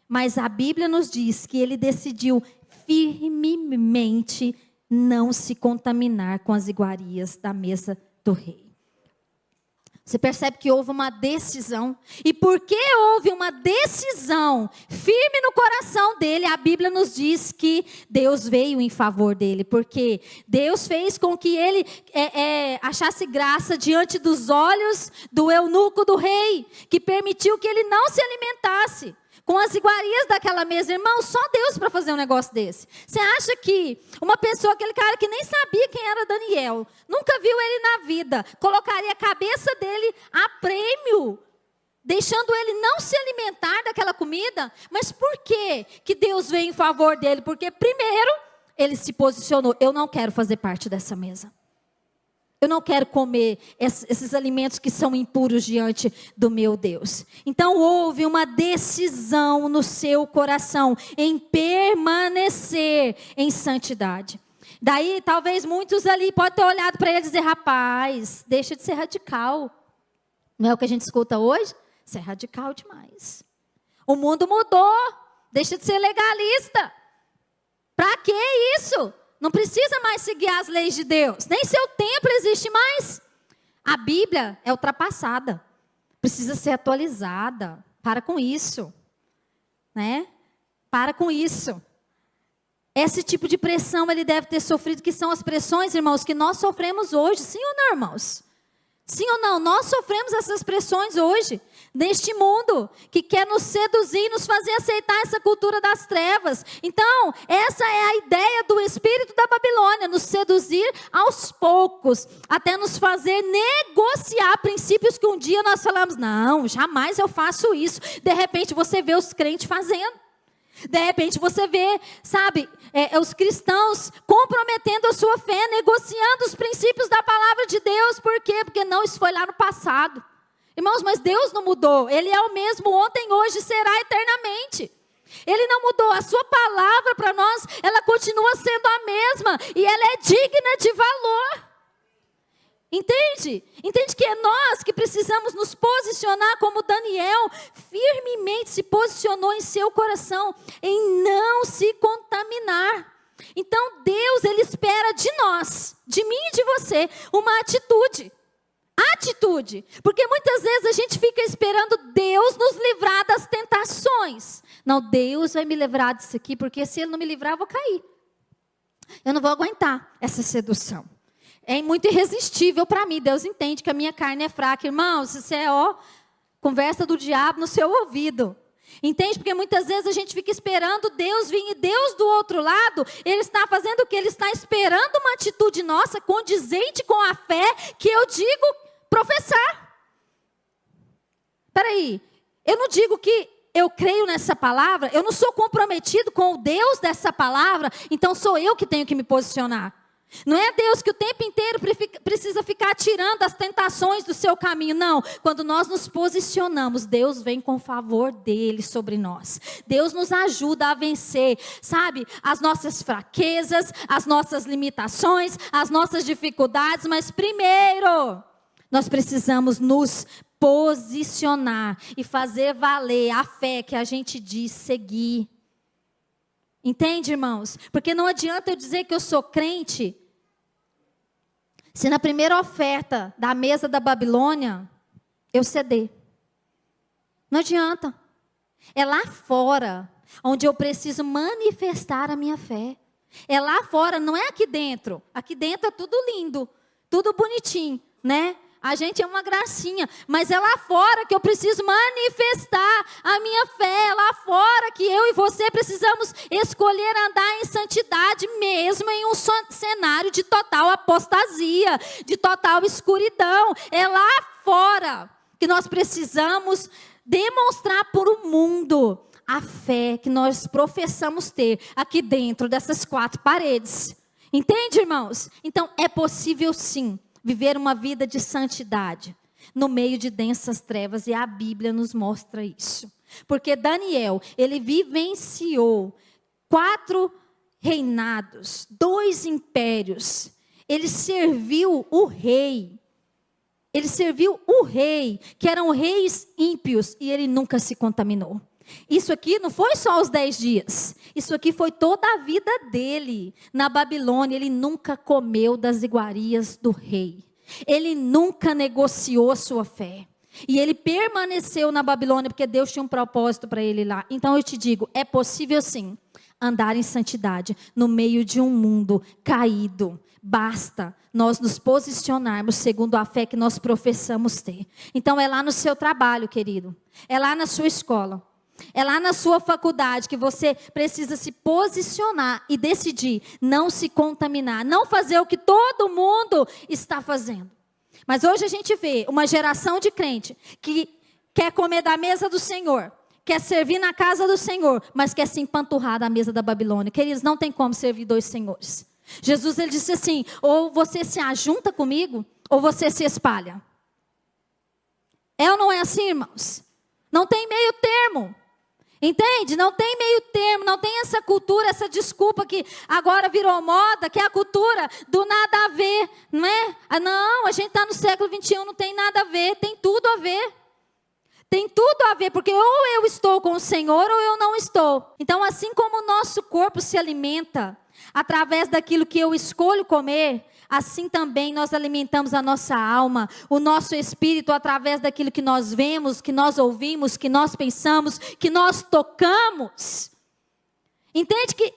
Mas a Bíblia nos diz que ele decidiu firmemente não se contaminar com as iguarias da mesa do rei. Você percebe que houve uma decisão. E porque houve uma decisão firme no coração dele, a Bíblia nos diz que Deus veio em favor dele. Porque Deus fez com que ele achasse graça diante dos olhos do eunuco do rei, que permitiu que ele não se alimentasse com as iguarias daquela mesa. Irmão, só Deus para fazer um negócio desse. Você acha que uma pessoa, aquele cara que nem sabia quem era Daniel, nunca viu ele na vida, colocaria a cabeça dele a prêmio, deixando ele não se alimentar daquela comida? Mas por que que Deus veio em favor dele? Porque primeiro, ele se posicionou, eu não quero fazer parte dessa mesa. Eu não quero comer esses alimentos que são impuros diante do meu Deus. Então houve uma decisão no seu coração em permanecer em santidade. Daí talvez muitos ali podem ter olhado para ele e dizer, rapaz, deixa de ser radical. Não é o que a gente escuta hoje? Isso é radical demais. O mundo mudou, deixa de ser legalista. Para que isso? Não precisa mais seguir as leis de Deus. Nem seu templo existe mais. A Bíblia é ultrapassada. Precisa ser atualizada. Para com isso. Né? Para com isso. esse tipo de pressão ele deve ter sofrido, que são as pressões, irmãos, que nós sofremos hoje. Sim ou não, irmãos? Sim ou não? Nós sofremos essas pressões hoje, neste mundo, que quer nos seduzir e nos fazer aceitar essa cultura das trevas. Então, essa é a ideia do espírito da Babilônia, nos seduzir aos poucos, até nos fazer negociar princípios que um dia nós falamos, não, jamais eu faço isso. De repente você vê os crentes fazendo. De repente você vê, sabe, os cristãos comprometendo a sua fé, negociando os princípios da palavra de Deus. Por quê? Porque não, isso foi lá no passado. Irmãos, mas Deus não mudou. Ele é o mesmo ontem, hoje, será eternamente. Ele não mudou. A sua palavra para nós, ela continua sendo a mesma. E ela é digna de valor. Entende? Entende que é nós que precisamos nos posicionar como Daniel firmemente se posicionou em seu coração, em não se contaminar. Então Deus, Ele espera de nós, de mim e de você, uma atitude. Atitude. Porque muitas vezes a gente fica esperando Deus nos livrar das tentações. Não, Deus vai me livrar disso aqui, porque se Ele não me livrar eu vou cair. Eu não vou aguentar essa sedução. É muito irresistível para mim. Deus entende que a minha carne é fraca. Irmãos, isso é conversa do diabo no seu ouvido. Entende? Porque muitas vezes a gente fica esperando Deus vir. E Deus do outro lado, Ele está fazendo o quê? Ele está esperando uma atitude nossa condizente com a fé que eu digo professar. Espera aí. Eu não digo que eu creio nessa palavra. Eu não sou comprometido com o Deus dessa palavra. Então sou eu que tenho que me posicionar. Não é Deus que o tempo inteiro precisa ficar tirando as tentações do seu caminho. Não, quando nós nos posicionamos, Deus vem com o favor dele sobre nós. Deus nos ajuda a vencer, sabe, as nossas fraquezas, as nossas limitações, as nossas dificuldades. Mas primeiro, nós precisamos nos posicionar e fazer valer a fé que a gente diz seguir. Entende, irmãos? Porque não adianta eu dizer que eu sou crente, se na primeira oferta da mesa da Babilônia, eu ceder. Não adianta. É lá fora, onde eu preciso manifestar a minha fé. É lá fora, não é aqui dentro. Aqui dentro é tudo lindo, tudo bonitinho, né? A gente é uma gracinha, mas é lá fora que eu preciso manifestar a minha fé. É lá fora que eu e você precisamos escolher andar em santidade, mesmo em um cenário de total apostasia, de total escuridão. É lá fora que nós precisamos demonstrar para o mundo a fé que nós professamos ter aqui dentro dessas 4 paredes. Entende, irmãos? Então, é possível sim viver uma vida de santidade no meio de densas trevas, e a Bíblia nos mostra isso. Porque Daniel, ele vivenciou 4 reinados, 2 impérios. Ele serviu o rei. Ele serviu o rei, que eram reis ímpios, e ele nunca se contaminou. Isso aqui não foi só os 10 dias. Isso aqui foi toda a vida dele. Na Babilônia, ele nunca comeu das iguarias do rei. Ele nunca negociou a sua fé. E ele permaneceu na Babilônia, porque Deus tinha um propósito para ele lá. Então eu te digo, é possível sim andar em santidade no meio de um mundo caído. Basta nós nos posicionarmos segundo a fé que nós professamos ter. Então é lá no seu trabalho, querido. É lá na sua escola. É lá na sua faculdade que você precisa se posicionar e decidir não se contaminar, não fazer o que todo mundo está fazendo. Mas hoje a gente vê uma geração de crente que quer comer da mesa do Senhor, quer servir na casa do Senhor, mas quer se empanturrar da mesa da Babilônia. Queridos, não tem como servir 2 senhores. Jesus, ele disse assim, ou você se ajunta comigo, ou você se espalha. É ou não é assim, irmãos? Não tem meio termo. Entende? Não tem meio termo, não tem essa cultura, essa desculpa que agora virou moda, que é a cultura do nada a ver, não é? Não, a gente está no século 21, não tem nada a ver, tem tudo a ver. Tem tudo a ver, porque ou eu estou com o Senhor ou eu não estou. Então, assim como o nosso corpo se alimenta através daquilo que eu escolho comer, assim também nós alimentamos a nossa alma, o nosso espírito, através daquilo que nós vemos, que nós ouvimos, que nós pensamos, que nós tocamos. Entende que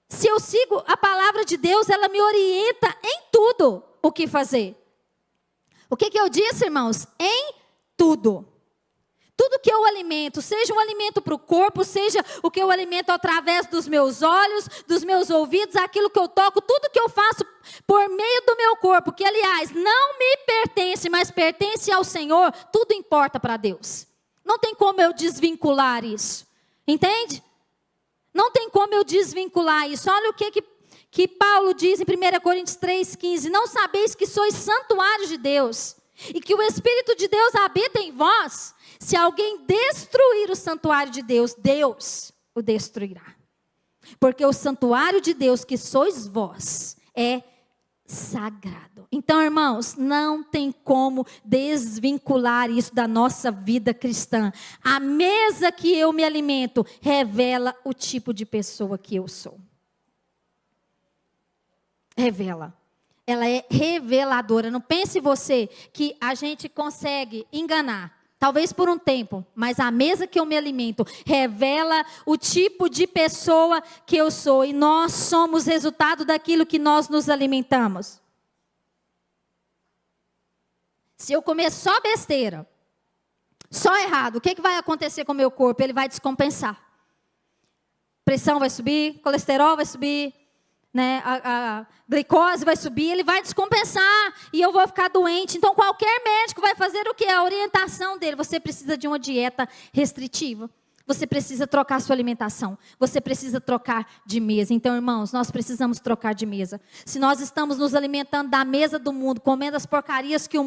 Se eu sigo a palavra de Deus, ela me orienta em tudo o que fazer. O que eu disse, irmãos? Em tudo. Tudo que eu alimento, seja um alimento para o corpo, seja o que eu alimento através dos meus olhos, dos meus ouvidos, aquilo que eu toco, tudo que eu faço por meio do meu corpo, que aliás não me pertence, mas pertence ao Senhor, tudo importa para Deus. Não tem como eu desvincular isso. Entende? Não tem como eu desvincular isso. Olha o que Paulo diz em 1 Coríntios 3,15. Não sabeis que sois santuários de Deus e que o Espírito de Deus habita em vós? Se alguém destruir o santuário de Deus, Deus o destruirá. Porque o santuário de Deus, que sois vós, é sagrado. Então, irmãos, não tem como desvincular isso da nossa vida cristã. A mesa que eu me alimento revela o tipo de pessoa que eu sou. Revela. Ela é reveladora. Não pense você que a gente consegue enganar. Talvez por um tempo, mas a mesa que eu me alimento revela o tipo de pessoa que eu sou. E nós somos resultado daquilo que nós nos alimentamos. Se eu comer só besteira, só errado, o que vai acontecer com o meu corpo? Ele vai descompensar. Pressão vai subir, colesterol vai subir, né? A glicose vai subir, ele vai descompensar e eu vou ficar doente. Então qualquer médico vai fazer o que? A orientação dele. Você precisa de uma dieta restritiva. Você precisa trocar sua alimentação. Você precisa trocar de mesa. Então, irmãos, nós precisamos trocar de mesa. Se nós estamos nos alimentando da mesa do mundo, comendo as porcarias que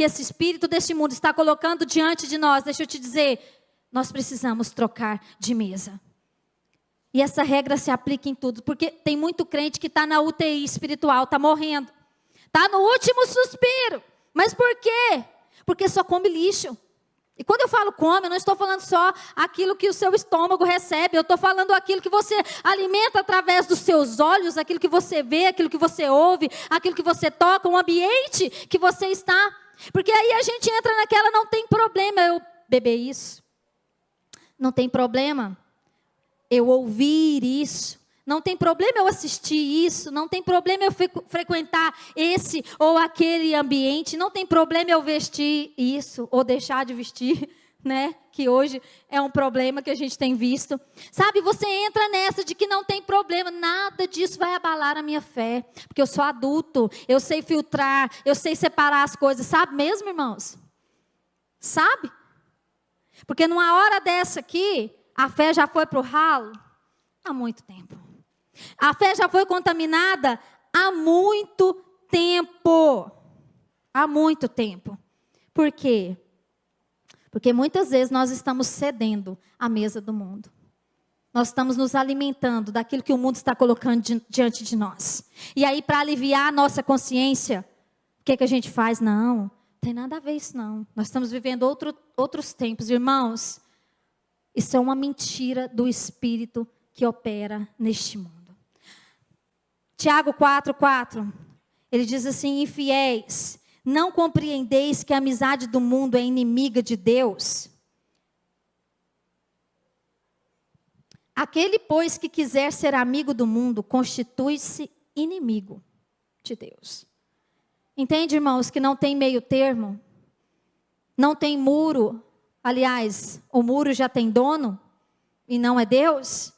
esse espírito deste mundo está colocando diante de nós, deixa eu te dizer, nós precisamos trocar de mesa. E essa regra se aplica em tudo, porque tem muito crente que está na UTI espiritual, está morrendo. Está no último suspiro. Mas por quê? Porque só come lixo. E quando eu falo come, eu não estou falando só aquilo que o seu estômago recebe. Eu estou falando aquilo que você alimenta através dos seus olhos, aquilo que você vê, aquilo que você ouve, aquilo que você toca, o ambiente que você está. Porque aí a gente entra naquela, não tem problema eu beber isso. Não tem problema eu ouvir isso, não tem problema eu assistir isso, não tem problema eu frequentar esse ou aquele ambiente, não tem problema eu vestir isso ou deixar de vestir, né? Que hoje é um problema que a gente tem visto. Sabe, você entra nessa de que não tem problema, nada disso vai abalar a minha fé, porque eu sou adulto, eu sei filtrar, eu sei separar as coisas, sabe mesmo, irmãos? Sabe? Porque numa hora dessa aqui, a fé já foi para o ralo há muito tempo. A fé já foi contaminada há muito tempo. Há muito tempo. Por quê? Porque muitas vezes nós estamos cedendo à mesa do mundo. Nós estamos nos alimentando daquilo que o mundo está colocando diante de nós. E aí, para aliviar a nossa consciência, o que a gente faz? Não tem nada a ver isso não. Nós estamos vivendo outros tempos, irmãos. Isso é uma mentira do espírito que opera neste mundo. Tiago 4:4, ele diz assim: infiéis, não compreendeis que a amizade do mundo é inimiga de Deus? Aquele, pois, que quiser ser amigo do mundo, constitui-se inimigo de Deus. Entende, irmãos, que não tem meio termo? Não tem muro. Aliás, o muro já tem dono e não é Deus.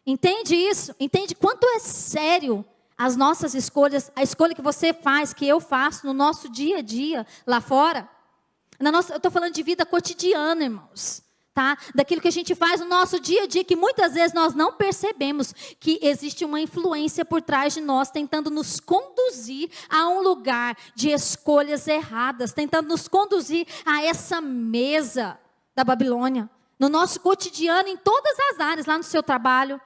Entende isso? Entende quanto é sério as nossas escolhas, a escolha que você faz, que eu faço no nosso dia a dia lá fora? Eu estou falando de vida cotidiana, irmãos. Tá? Daquilo que a gente faz no nosso dia a dia, que muitas vezes nós não percebemos que existe uma influência por trás de nós, tentando nos conduzir a um lugar de escolhas erradas, tentando nos conduzir a essa mesa da Babilônia, no nosso cotidiano, em todas as áreas, lá no seu trabalho,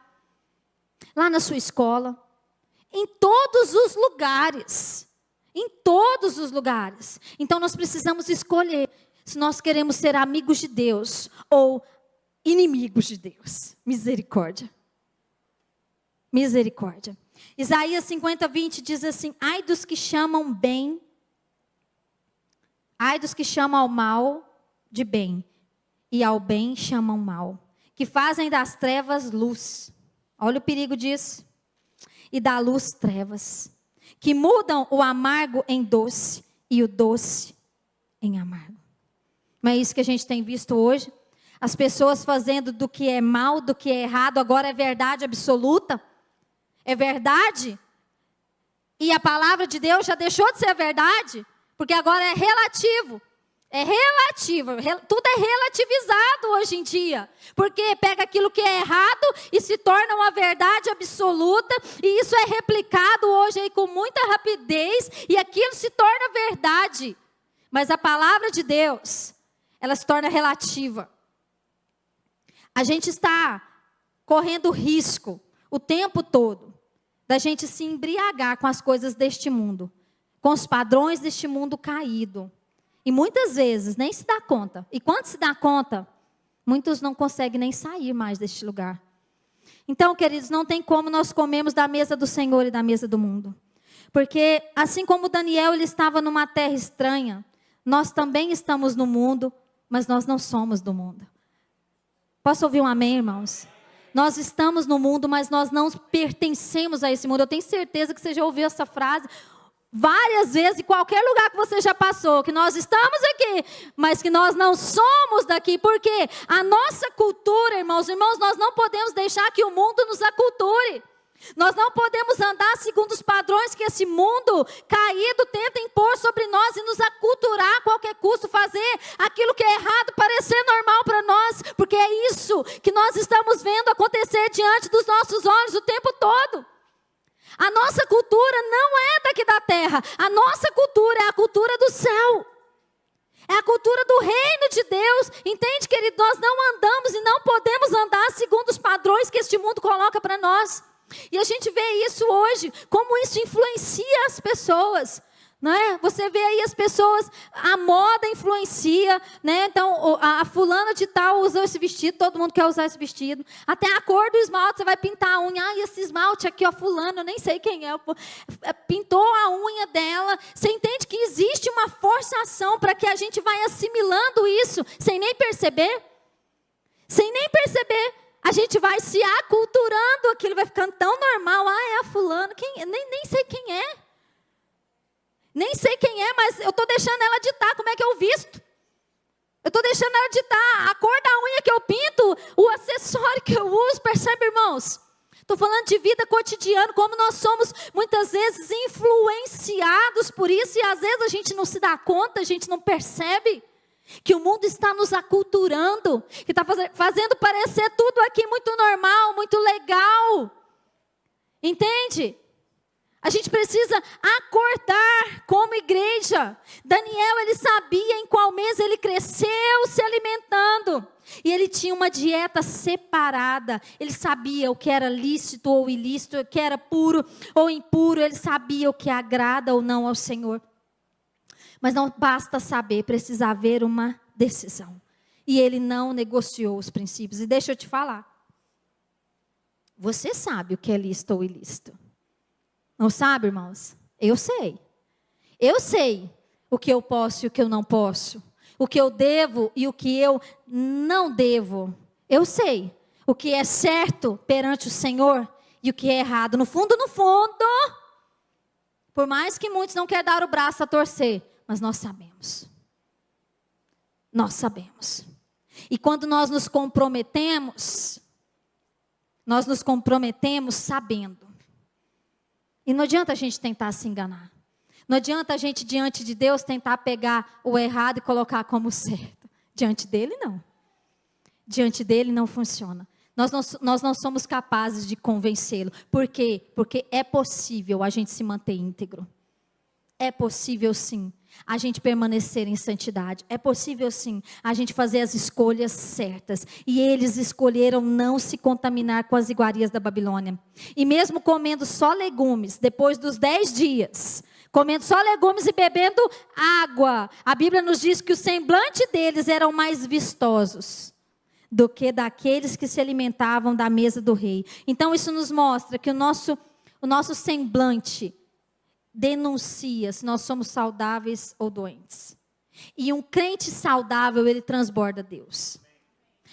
lá na sua escola, em todos os lugares, Então nós precisamos escolher se nós queremos ser amigos de Deus ou inimigos de Deus. Misericórdia. Misericórdia. Isaías 50:20 diz assim: ai dos que chamam bem, ai dos que chamam ao mal de bem, e ao bem chamam mal, que fazem das trevas luz. Olha o perigo disso. e da luz trevas, que mudam o amargo em doce e o doce em amargo. Não é isso que a gente tem visto hoje? As pessoas fazendo do que é mal, do que é errado, agora é verdade absoluta. É verdade. E a palavra de Deus já deixou de ser verdade, porque agora é relativo. É relativo, tudo é relativizado hoje em dia. Porque pega aquilo que é errado e se torna uma verdade absoluta. E isso é replicado hoje aí com muita rapidez. E aquilo se torna verdade. Mas a palavra de Deus, ela se torna relativa. A gente está correndo risco o tempo todo da gente se embriagar com as coisas deste mundo, com os padrões deste mundo caído. E muitas vezes nem se dá conta. E quando se dá conta, muitos não conseguem nem sair mais deste lugar. Então, queridos, não tem como nós comermos da mesa do Senhor e da mesa do mundo. Porque assim como Daniel ele estava numa terra estranha, nós também estamos no mundo, mas nós não somos do mundo. Posso ouvir um amém, irmãos? Nós estamos no mundo, mas nós não pertencemos a esse mundo. Eu tenho certeza que você já ouviu essa frase várias vezes, em qualquer lugar que você já passou, que nós estamos aqui, mas que nós não somos daqui, porque a nossa cultura, irmãos, nós não podemos deixar que o mundo nos aculture. Nós não podemos andar segundo os padrões que esse mundo caído tenta impor sobre nós e nos aculturar a qualquer custo, fazer aquilo que é errado parecer normal para nós, porque é isso que nós estamos vendo acontecer diante dos nossos olhos o tempo todo. A nossa cultura não é daqui da terra, a nossa cultura é a cultura do céu. É a cultura do reino de Deus. Entende, querido? Nós não andamos e não podemos andar segundo os padrões que este mundo coloca para nós. E a gente vê isso hoje, como isso influencia as pessoas, não é? Você vê aí as pessoas, a moda influencia, né? Então a fulana de tal usou esse vestido, todo mundo quer usar esse vestido. Até a cor do esmalte, você vai pintar a unha, e esse esmalte aqui, ó, fulano, eu nem sei quem é, pintou a unha dela. Você entende que existe uma forçação para que a gente vai assimilando isso, sem nem perceber? Sem nem perceber. A gente vai se aculturando, aquilo vai ficando tão normal. Ah, é a fulana, nem sei quem é. Nem sei quem é, mas eu estou deixando ela ditar como é que eu visto. Eu estou deixando ela ditar a cor da unha que eu pinto, o acessório que eu uso. Percebe, irmãos? Estou falando de vida cotidiana, como nós somos muitas vezes influenciados por isso. E às vezes a gente não se dá conta, a gente não percebe que o mundo está nos aculturando, que está fazendo parecer tudo aqui muito normal, muito legal. Entende? A gente precisa acordar como igreja. Daniel, ele sabia em qual mês ele cresceu se alimentando. E ele tinha uma dieta separada. Ele sabia o que era lícito ou ilícito, o que era puro ou impuro. Ele sabia o que agrada ou não ao Senhor. Mas não basta saber, precisa haver uma decisão. E ele não negociou os princípios. E deixa eu te falar. Você sabe o que é lícito ou ilícito? Não sabe, irmãos? Eu sei. Eu sei o que eu posso e o que eu não posso. O que eu devo e o que eu não devo. Eu sei o que é certo perante o Senhor e o que é errado. No fundo, por mais que muitos não querem dar o braço a torcer, mas nós sabemos. Nós sabemos. E quando nós nos comprometemos sabendo. E não adianta a gente tentar se enganar. Não adianta a gente, diante de Deus, tentar pegar o errado e colocar como certo. Diante dele, não. Diante dele não funciona. Nós não somos capazes de convencê-lo. Por quê? Porque é possível a gente se manter íntegro. É possível, sim, a gente permanecer em santidade. É possível, sim, a gente fazer as escolhas certas. E eles escolheram não se contaminar com as iguarias da Babilônia. E mesmo comendo só legumes, depois dos 10 dias, comendo só legumes e bebendo água, a Bíblia nos diz que o semblante deles eram mais vistosos do que daqueles que se alimentavam da mesa do rei. Então isso nos mostra que o nosso semblante denuncia se nós somos saudáveis ou doentes. E um crente saudável, ele transborda Deus.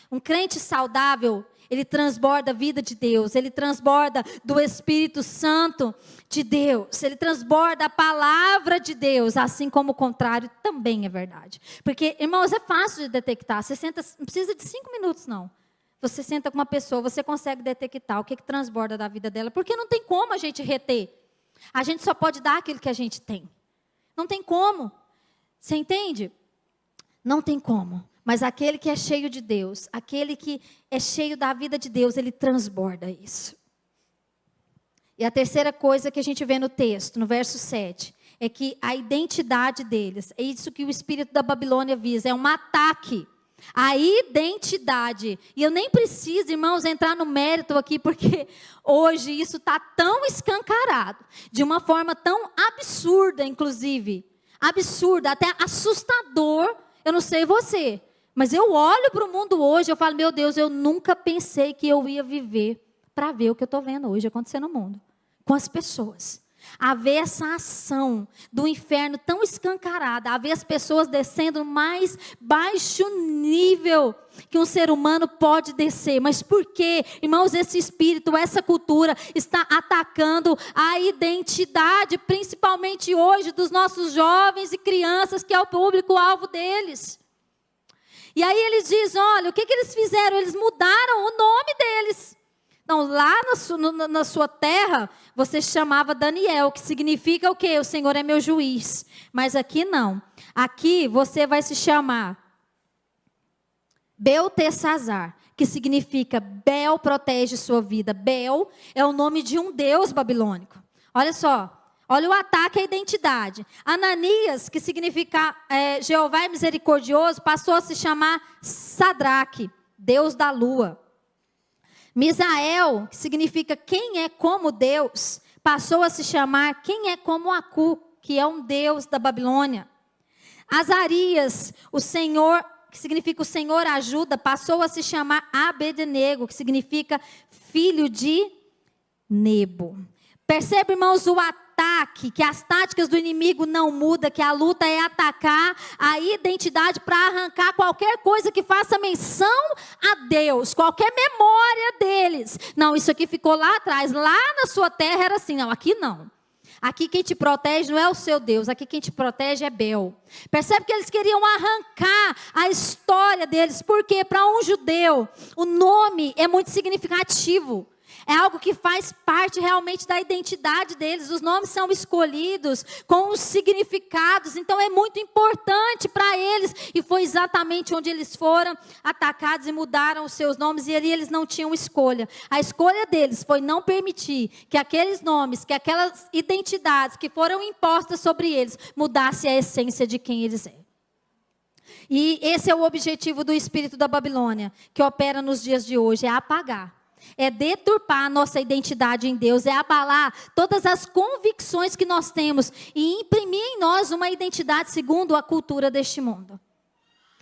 Um crente saudável, Ele transborda a vida de Deus, ele transborda do Espírito Santo de Deus, ele transborda a palavra de Deus, assim como o contrário também é verdade. Porque, irmãos, é fácil de detectar. Você senta, não precisa de 5 minutos, não. Você senta com uma pessoa, você consegue detectar o que transborda da vida dela, porque não tem como a gente reter. A gente só pode dar aquilo que a gente tem. Não tem como. Você entende? Não tem como. Mas aquele que é cheio de Deus, aquele que é cheio da vida de Deus, ele transborda isso. E a terceira coisa que a gente vê no texto, no verso 7, é que a identidade deles, é isso que o espírito da Babilônia visa, é um ataque à identidade. E eu nem preciso, irmãos, entrar no mérito aqui, porque hoje isso está tão escancarado, de uma forma tão absurda, inclusive. Absurda, até assustador. Eu não sei você, mas eu olho para o mundo hoje, eu falo, meu Deus, eu nunca pensei que eu ia viver para ver o que eu estou vendo hoje acontecer no mundo, com as pessoas. A ver essa ação do inferno tão escancarada, a ver as pessoas descendo no mais baixo nível que um ser humano pode descer. Mas por quê? Irmãos, esse espírito, essa cultura está atacando a identidade, principalmente hoje, dos nossos jovens e crianças, que é o público-alvo deles. E aí eles dizem, olha, o que eles fizeram? Eles mudaram o nome deles. Então, lá na sua terra, você chamava Daniel, que significa o quê? O Senhor é meu juiz. Mas aqui não. Aqui você vai se chamar Beltesazar, que significa Bel protege sua vida. Bel é o nome de um deus babilônico. Olha só. Olha o ataque à identidade. Ananias, que significa Jeová é misericordioso, passou a se chamar Sadraque, Deus da lua. Misael, que significa quem é como Deus, passou a se chamar quem é como Acu, que é um deus da Babilônia. Azarias, o Senhor, que significa o Senhor ajuda, passou a se chamar Abednego, que significa filho de Nebo. Percebe, irmãos, o ataque, que as táticas do inimigo não mudam, que a luta é atacar a identidade para arrancar qualquer coisa que faça menção a Deus, qualquer memória deles. Não, isso aqui ficou lá atrás, lá na sua terra era assim, não, aqui não. Aqui quem te protege não é o seu Deus, aqui quem te protege é Bel. Percebe que eles queriam arrancar a história deles, porque para um judeu o nome é muito significativo. É algo que faz parte realmente da identidade deles. Os nomes são escolhidos com os significados. Então é muito importante para eles. E foi exatamente onde eles foram atacados e mudaram os seus nomes. E ali eles não tinham escolha. A escolha deles foi não permitir que aqueles nomes, que aquelas identidades que foram impostas sobre eles, mudasse a essência de quem eles eram. E esse é o objetivo do espírito da Babilônia, que opera nos dias de hoje, é apagar. É deturpar a nossa identidade em Deus, é abalar todas as convicções que nós temos e imprimir em nós uma identidade segundo a cultura deste mundo,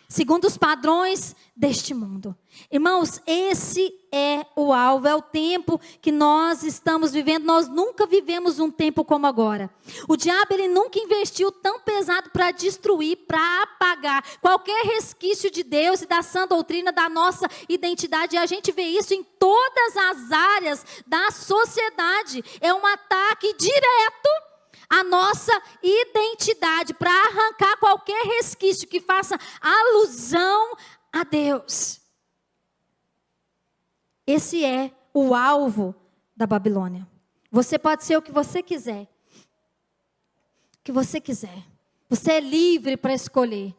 segundo os padrões deste mundo. Irmãos, esse é o alvo, é o tempo que nós estamos vivendo. Nós nunca vivemos um tempo como agora. O diabo, ele nunca investiu tão pesado para destruir, para apagar qualquer resquício de Deus e da sã doutrina da nossa identidade. E a gente vê isso em todas as áreas da sociedade. É um ataque direto a nossa identidade, para arrancar qualquer resquício que faça alusão a Deus. Esse é o alvo da Babilônia. Você pode ser o que você quiser. O que você quiser. Você é livre para escolher,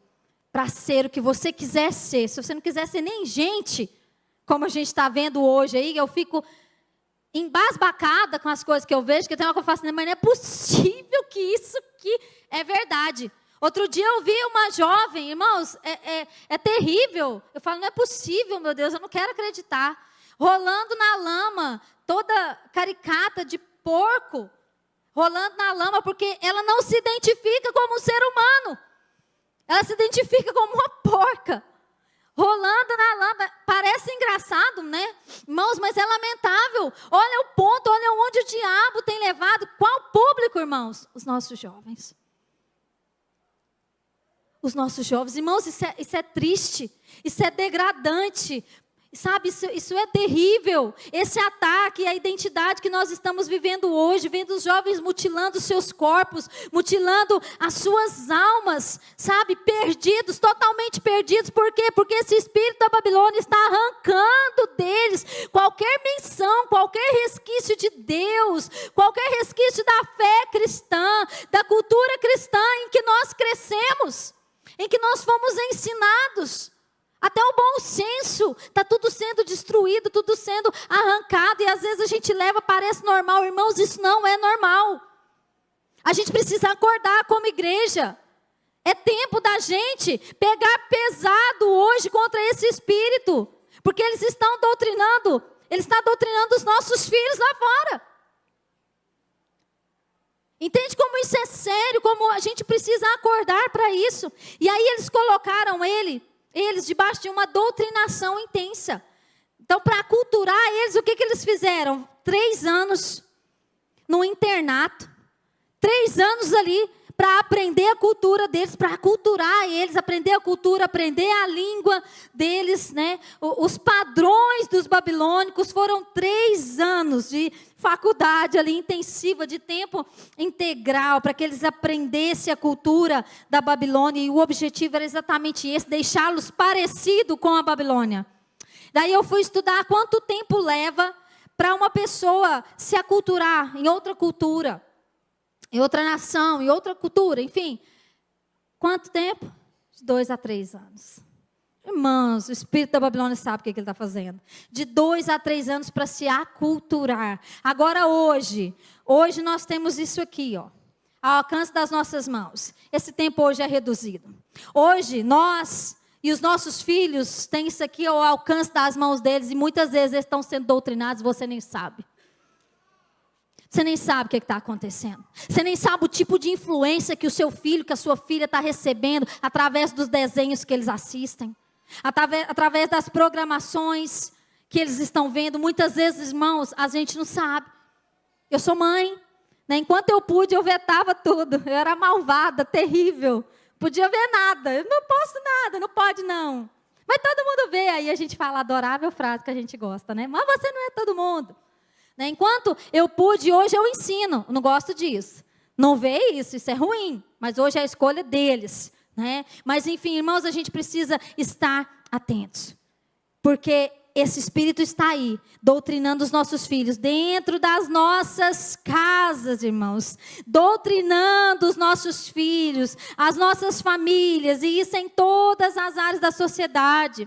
para ser o que você quiser ser. Se você não quiser ser nem gente, como a gente está vendo hoje aí, eu fico embasbacada com as coisas que eu vejo, que tem uma que eu faço, mas não é possível que isso aqui é verdade. Outro dia eu vi uma jovem, irmãos, é terrível. Eu falo, não é possível, meu Deus, eu não quero acreditar. Rolando na lama, toda caricata de porco, rolando na lama, porque ela não se identifica como um ser humano. Ela se identifica como uma porca. Rolando na lama, parece engraçado, né? Irmãos, mas é lamentável. Olha o ponto, olha onde o diabo tem levado. Qual público, irmãos? Os nossos jovens. Os nossos jovens. Irmãos, isso é triste, isso é degradante. Sabe, isso é terrível. Esse ataque à identidade que nós estamos vivendo hoje, vendo os jovens mutilando os seus corpos, mutilando as suas almas, sabe, perdidos, totalmente perdidos. Por quê? Porque esse espírito da Babilônia está arrancando deles qualquer menção, qualquer resquício de Deus, qualquer resquício da fé cristã, da cultura cristã em que nós crescemos, em que nós fomos ensinados. Até o bom senso, está tudo sendo destruído, tudo sendo arrancado. E às vezes a gente leva, parece normal. Irmãos, isso não é normal. A gente precisa acordar como igreja. É tempo da gente pegar pesado hoje contra esse espírito. Porque eles estão doutrinando, eles estão doutrinando os nossos filhos lá fora. Entende como isso é sério, como a gente precisa acordar para isso. E aí eles colocaram eles debaixo de uma doutrinação intensa. Então, para aculturar eles, o que eles fizeram? 3 anos no internato. 3 anos ali para aprender a cultura deles, para aculturar eles, aprender a cultura, aprender a língua deles, né? Os padrões dos babilônicos. Foram 3 anos de faculdade ali intensiva, de tempo integral, para que eles aprendessem a cultura da Babilônia. E o objetivo era exatamente esse, deixá-los parecido com a Babilônia. Daí eu fui estudar quanto tempo leva para uma pessoa se aculturar em outra cultura, em outra nação, em outra cultura, enfim. Quanto tempo? De 2 a 3 anos. Irmãos, o espírito da Babilônia sabe o que ele está fazendo. De 2 a 3 anos para se aculturar. Agora hoje nós temos isso aqui, ó, ao alcance das nossas mãos. Esse tempo hoje é reduzido. Hoje nós e os nossos filhos têm isso aqui ao alcance das mãos deles e muitas vezes eles estão sendo doutrinados, você nem sabe. Você nem sabe o que está acontecendo. Você nem sabe o tipo de influência que o seu filho, que a sua filha está recebendo através dos desenhos que eles assistem. Através das programações que eles estão vendo. Muitas vezes, irmãos, a gente não sabe. Eu sou mãe, né? Enquanto eu pude, eu vetava tudo. Eu era malvada, terrível. Podia ver nada. Eu não posso nada, não pode não. Mas todo mundo vê. Aí a gente fala a adorável frase que a gente gosta, né? Mas você não é todo mundo. Né? Enquanto eu pude, hoje eu ensino. Eu não gosto disso. Não vê isso é ruim. Mas hoje é a escolha deles. Né? Mas enfim, irmãos, a gente precisa estar atentos. Porque esse espírito está aí, doutrinando os nossos filhos, dentro das nossas casas, irmãos. Doutrinando os nossos filhos, as nossas famílias. E isso em todas as áreas da sociedade.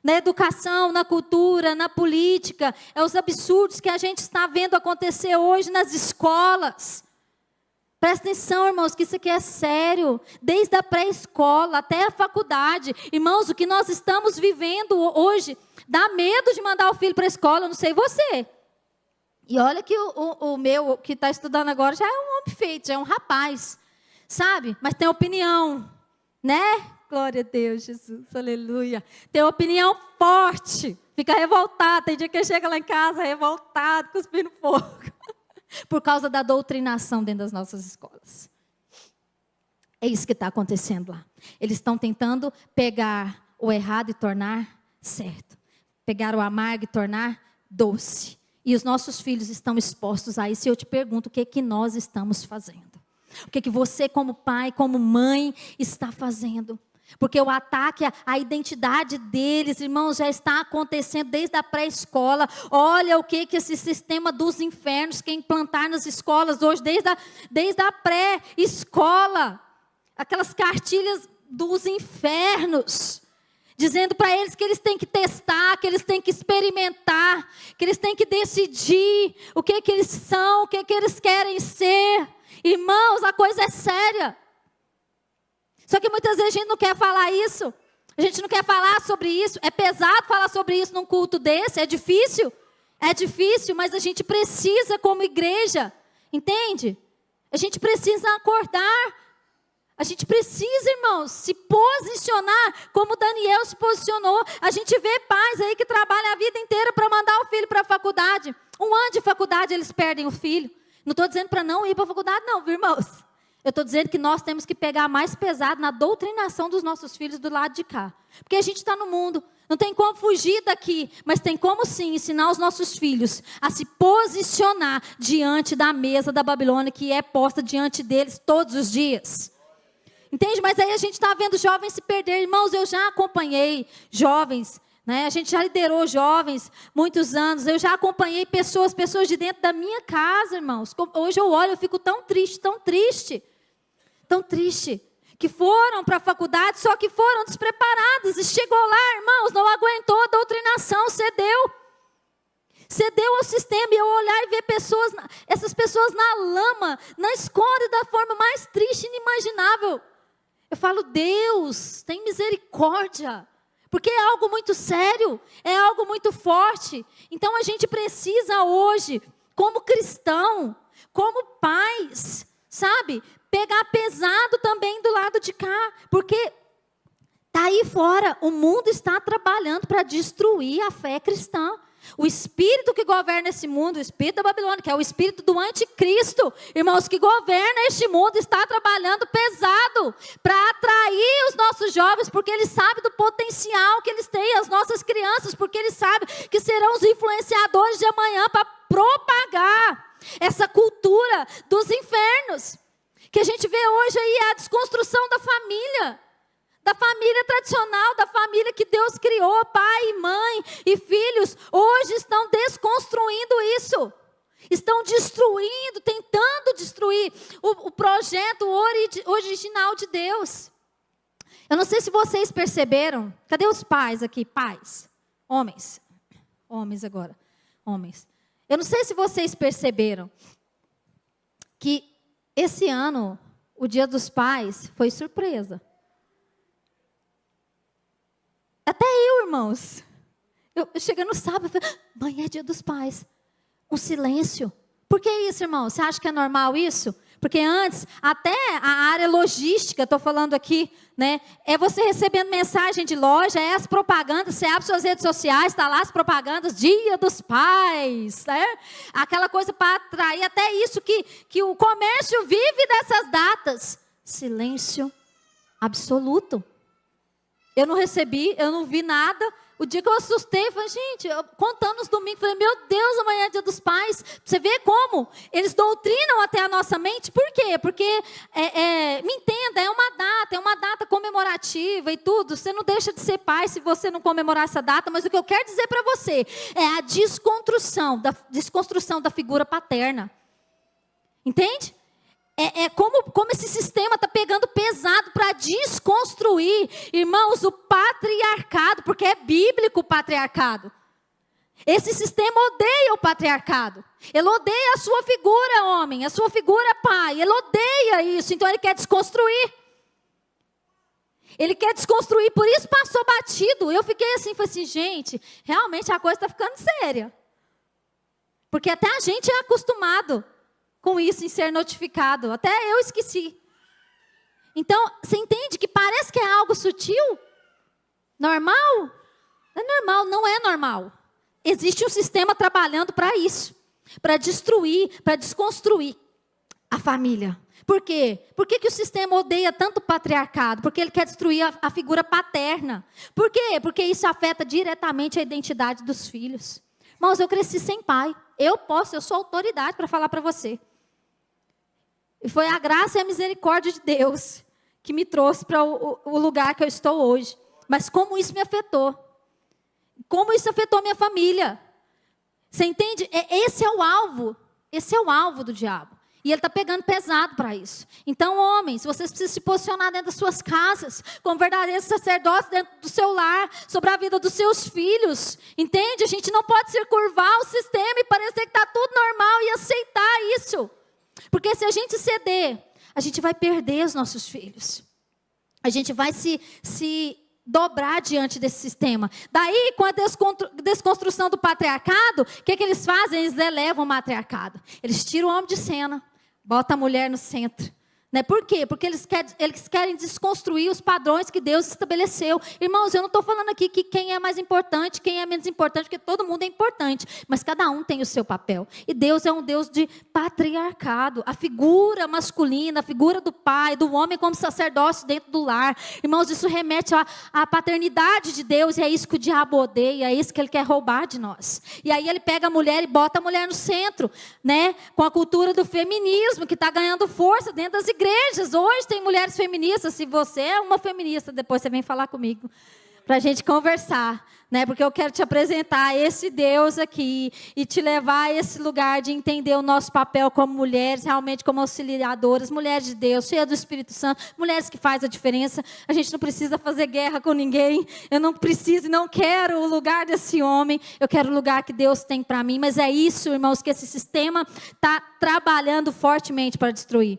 Na educação, na cultura, na política. É os absurdos que a gente está vendo acontecer hoje nas escolas. Presta atenção, irmãos, que isso aqui é sério. Desde a pré-escola até a faculdade. Irmãos, o que nós estamos vivendo hoje dá medo de mandar o filho para a escola, eu não sei você. E olha que o meu, que está estudando agora, já é um homem feito, já é um rapaz. Sabe? Mas tem opinião, né? Glória a Deus, Jesus, aleluia. Tem opinião forte, fica revoltado. Tem dia que chega lá em casa revoltado, cuspindo fogo. Por causa da doutrinação dentro das nossas escolas. É isso que está acontecendo lá. Eles estão tentando pegar o errado e tornar certo. Pegar o amargo e tornar doce. E os nossos filhos estão expostos a isso. E eu te pergunto, o que é que nós estamos fazendo? O que é que você, como pai, como mãe, está fazendo? Porque o ataque à identidade deles, irmãos, já está acontecendo desde a pré-escola. Olha o que esse sistema dos infernos quer implantar nas escolas hoje, desde a pré-escola. Aquelas cartilhas dos infernos, dizendo para eles que eles têm que testar, que eles têm que experimentar, que eles têm que decidir o que eles são, o que eles querem ser. Irmãos, a coisa é séria. Só que muitas vezes a gente não quer falar isso. A gente não quer falar sobre isso. É pesado falar sobre isso num culto desse. É difícil. É difícil, mas a gente precisa como igreja. Entende? A gente precisa acordar. A gente precisa, irmãos, se posicionar como Daniel se posicionou. A gente vê pais aí que trabalham a vida inteira para mandar o filho para a faculdade. Um ano de faculdade eles perdem o filho. Não estou dizendo para não ir para a faculdade não, viu, irmãos? Eu estou dizendo que nós temos que pegar mais pesado na doutrinação dos nossos filhos do lado de cá. Porque a gente está no mundo, não tem como fugir daqui, mas tem como sim ensinar os nossos filhos a se posicionar diante da mesa da Babilônia, que é posta diante deles todos os dias. Entende? Mas aí a gente está vendo jovens se perder. Irmãos, eu já acompanhei jovens, né? A gente já liderou jovens muitos anos. Eu já acompanhei pessoas de dentro da minha casa, irmãos. Hoje eu olho, eu fico tão triste, que foram para a faculdade, só que foram despreparados. E chegou lá, irmãos, não aguentou a doutrinação, cedeu ao sistema. E eu olhar e ver essas pessoas na lama, na escória, da forma mais triste e inimaginável. Eu falo, Deus, tem misericórdia. Porque é algo muito sério, é algo muito forte. Então a gente precisa hoje, como cristão, como pais, sabe, pegar pesado também do lado de cá. Porque está aí fora, o mundo está trabalhando para destruir a fé cristã. O espírito que governa esse mundo, o espírito da Babilônia, que é o espírito do anticristo, irmãos, que governa este mundo, está trabalhando pesado para atrair os nossos jovens, porque ele sabe do potencial que eles têm, as nossas crianças, porque ele sabe que serão os influenciadores de amanhã para propagar essa cultura dos infernos. Que a gente vê hoje aí a desconstrução da família tradicional, da família que Deus criou, pai, mãe e filhos, hoje estão desconstruindo isso. Estão destruindo, tentando destruir o projeto original de Deus. Eu não sei se vocês perceberam, cadê os pais aqui? Pais, homens agora, homens. Eu não sei se vocês perceberam que esse ano, o Dia dos Pais, foi surpresa. Até eu, irmãos. Eu chego no sábado e falo, amanhã é Dia dos Pais. Um silêncio. Por que isso, irmão? Você acha que é normal isso? Porque antes, até a área logística, estou falando aqui, né? É você recebendo mensagem de loja, é as propagandas, você abre suas redes sociais, está lá as propagandas, Dia dos Pais, né? Aquela coisa para atrair, até isso que o comércio vive dessas datas. Silêncio absoluto. Eu não recebi, eu não vi nada. O dia que eu assustei, eu falei, gente, contando os domingos, falei, meu Deus, amanhã é Dia dos Pais. Você vê como eles doutrinam até a nossa mente. Por quê? Porque, me entenda, é uma data comemorativa e tudo. Você não deixa de ser pai se você não comemorar essa data. Mas o que eu quero dizer para você é a desconstrução da figura paterna. Entende? Como esse sistema está pegando pesado para desconstruir, irmãos, o patriarcado, porque é bíblico o patriarcado. Esse sistema odeia o patriarcado. Ele odeia a sua figura, homem, a sua figura, pai. Ele odeia isso, então ele quer desconstruir. Ele quer desconstruir, por isso passou batido. Eu fiquei assim, falei assim, gente, realmente a coisa está ficando séria. Porque até a gente é acostumado com isso, em ser notificado. Até eu esqueci. Então, você entende que parece que é algo sutil? Normal? Não é normal, não é normal. Existe um sistema trabalhando para isso. Para destruir, para desconstruir a família. Por quê? Por que o sistema odeia tanto o patriarcado? Porque ele quer destruir a figura paterna. Por quê? Porque isso afeta diretamente a identidade dos filhos. Irmãos, eu cresci sem pai. Eu sou autoridade para falar para você. E foi a graça e a misericórdia de Deus que me trouxe para o lugar que eu estou hoje. Mas como isso me afetou? Como isso afetou minha família? Você entende? Esse é o alvo do diabo. E ele está pegando pesado para isso. Então, homens, vocês precisam se posicionar dentro das suas casas, como verdadeiros sacerdotes dentro do seu lar, sobre a vida dos seus filhos. Entende? A gente não pode se curvar o sistema e parecer que está tudo normal e aceitar isso. Porque se a gente ceder, a gente vai perder os nossos filhos. A gente vai se dobrar diante desse sistema. Daí, com a desconstrução do patriarcado, o que eles fazem? Eles elevam o matriarcado. Eles tiram o homem de cena, botam a mulher no centro. Né? Por quê? Porque eles querem desconstruir os padrões que Deus estabeleceu. Irmãos, eu não estou falando aqui que quem é mais importante, quem é menos importante, porque todo mundo é importante. Mas cada um tem o seu papel. E Deus é um Deus de patriarcado. A figura masculina, a figura do pai, do homem como sacerdócio dentro do lar. Irmãos, isso remete à paternidade de Deus. E é isso que o diabo odeia, é isso que ele quer roubar de nós. E aí ele pega a mulher e bota a mulher no centro. Né? Com a cultura do feminismo, que está ganhando força dentro das igrejas. Hoje tem mulheres feministas. Se você é uma feminista, depois você vem falar comigo para a gente conversar, né? Porque eu quero te apresentar esse Deus aqui e te levar a esse lugar de entender o nosso papel como mulheres, realmente como auxiliadoras, mulheres de Deus, cheias do Espírito Santo, mulheres que fazem a diferença. A gente não precisa fazer guerra com ninguém. Eu não preciso e não quero o lugar desse homem. Eu quero o lugar que Deus tem para mim. Mas é isso, irmãos, que esse sistema está trabalhando fortemente para destruir.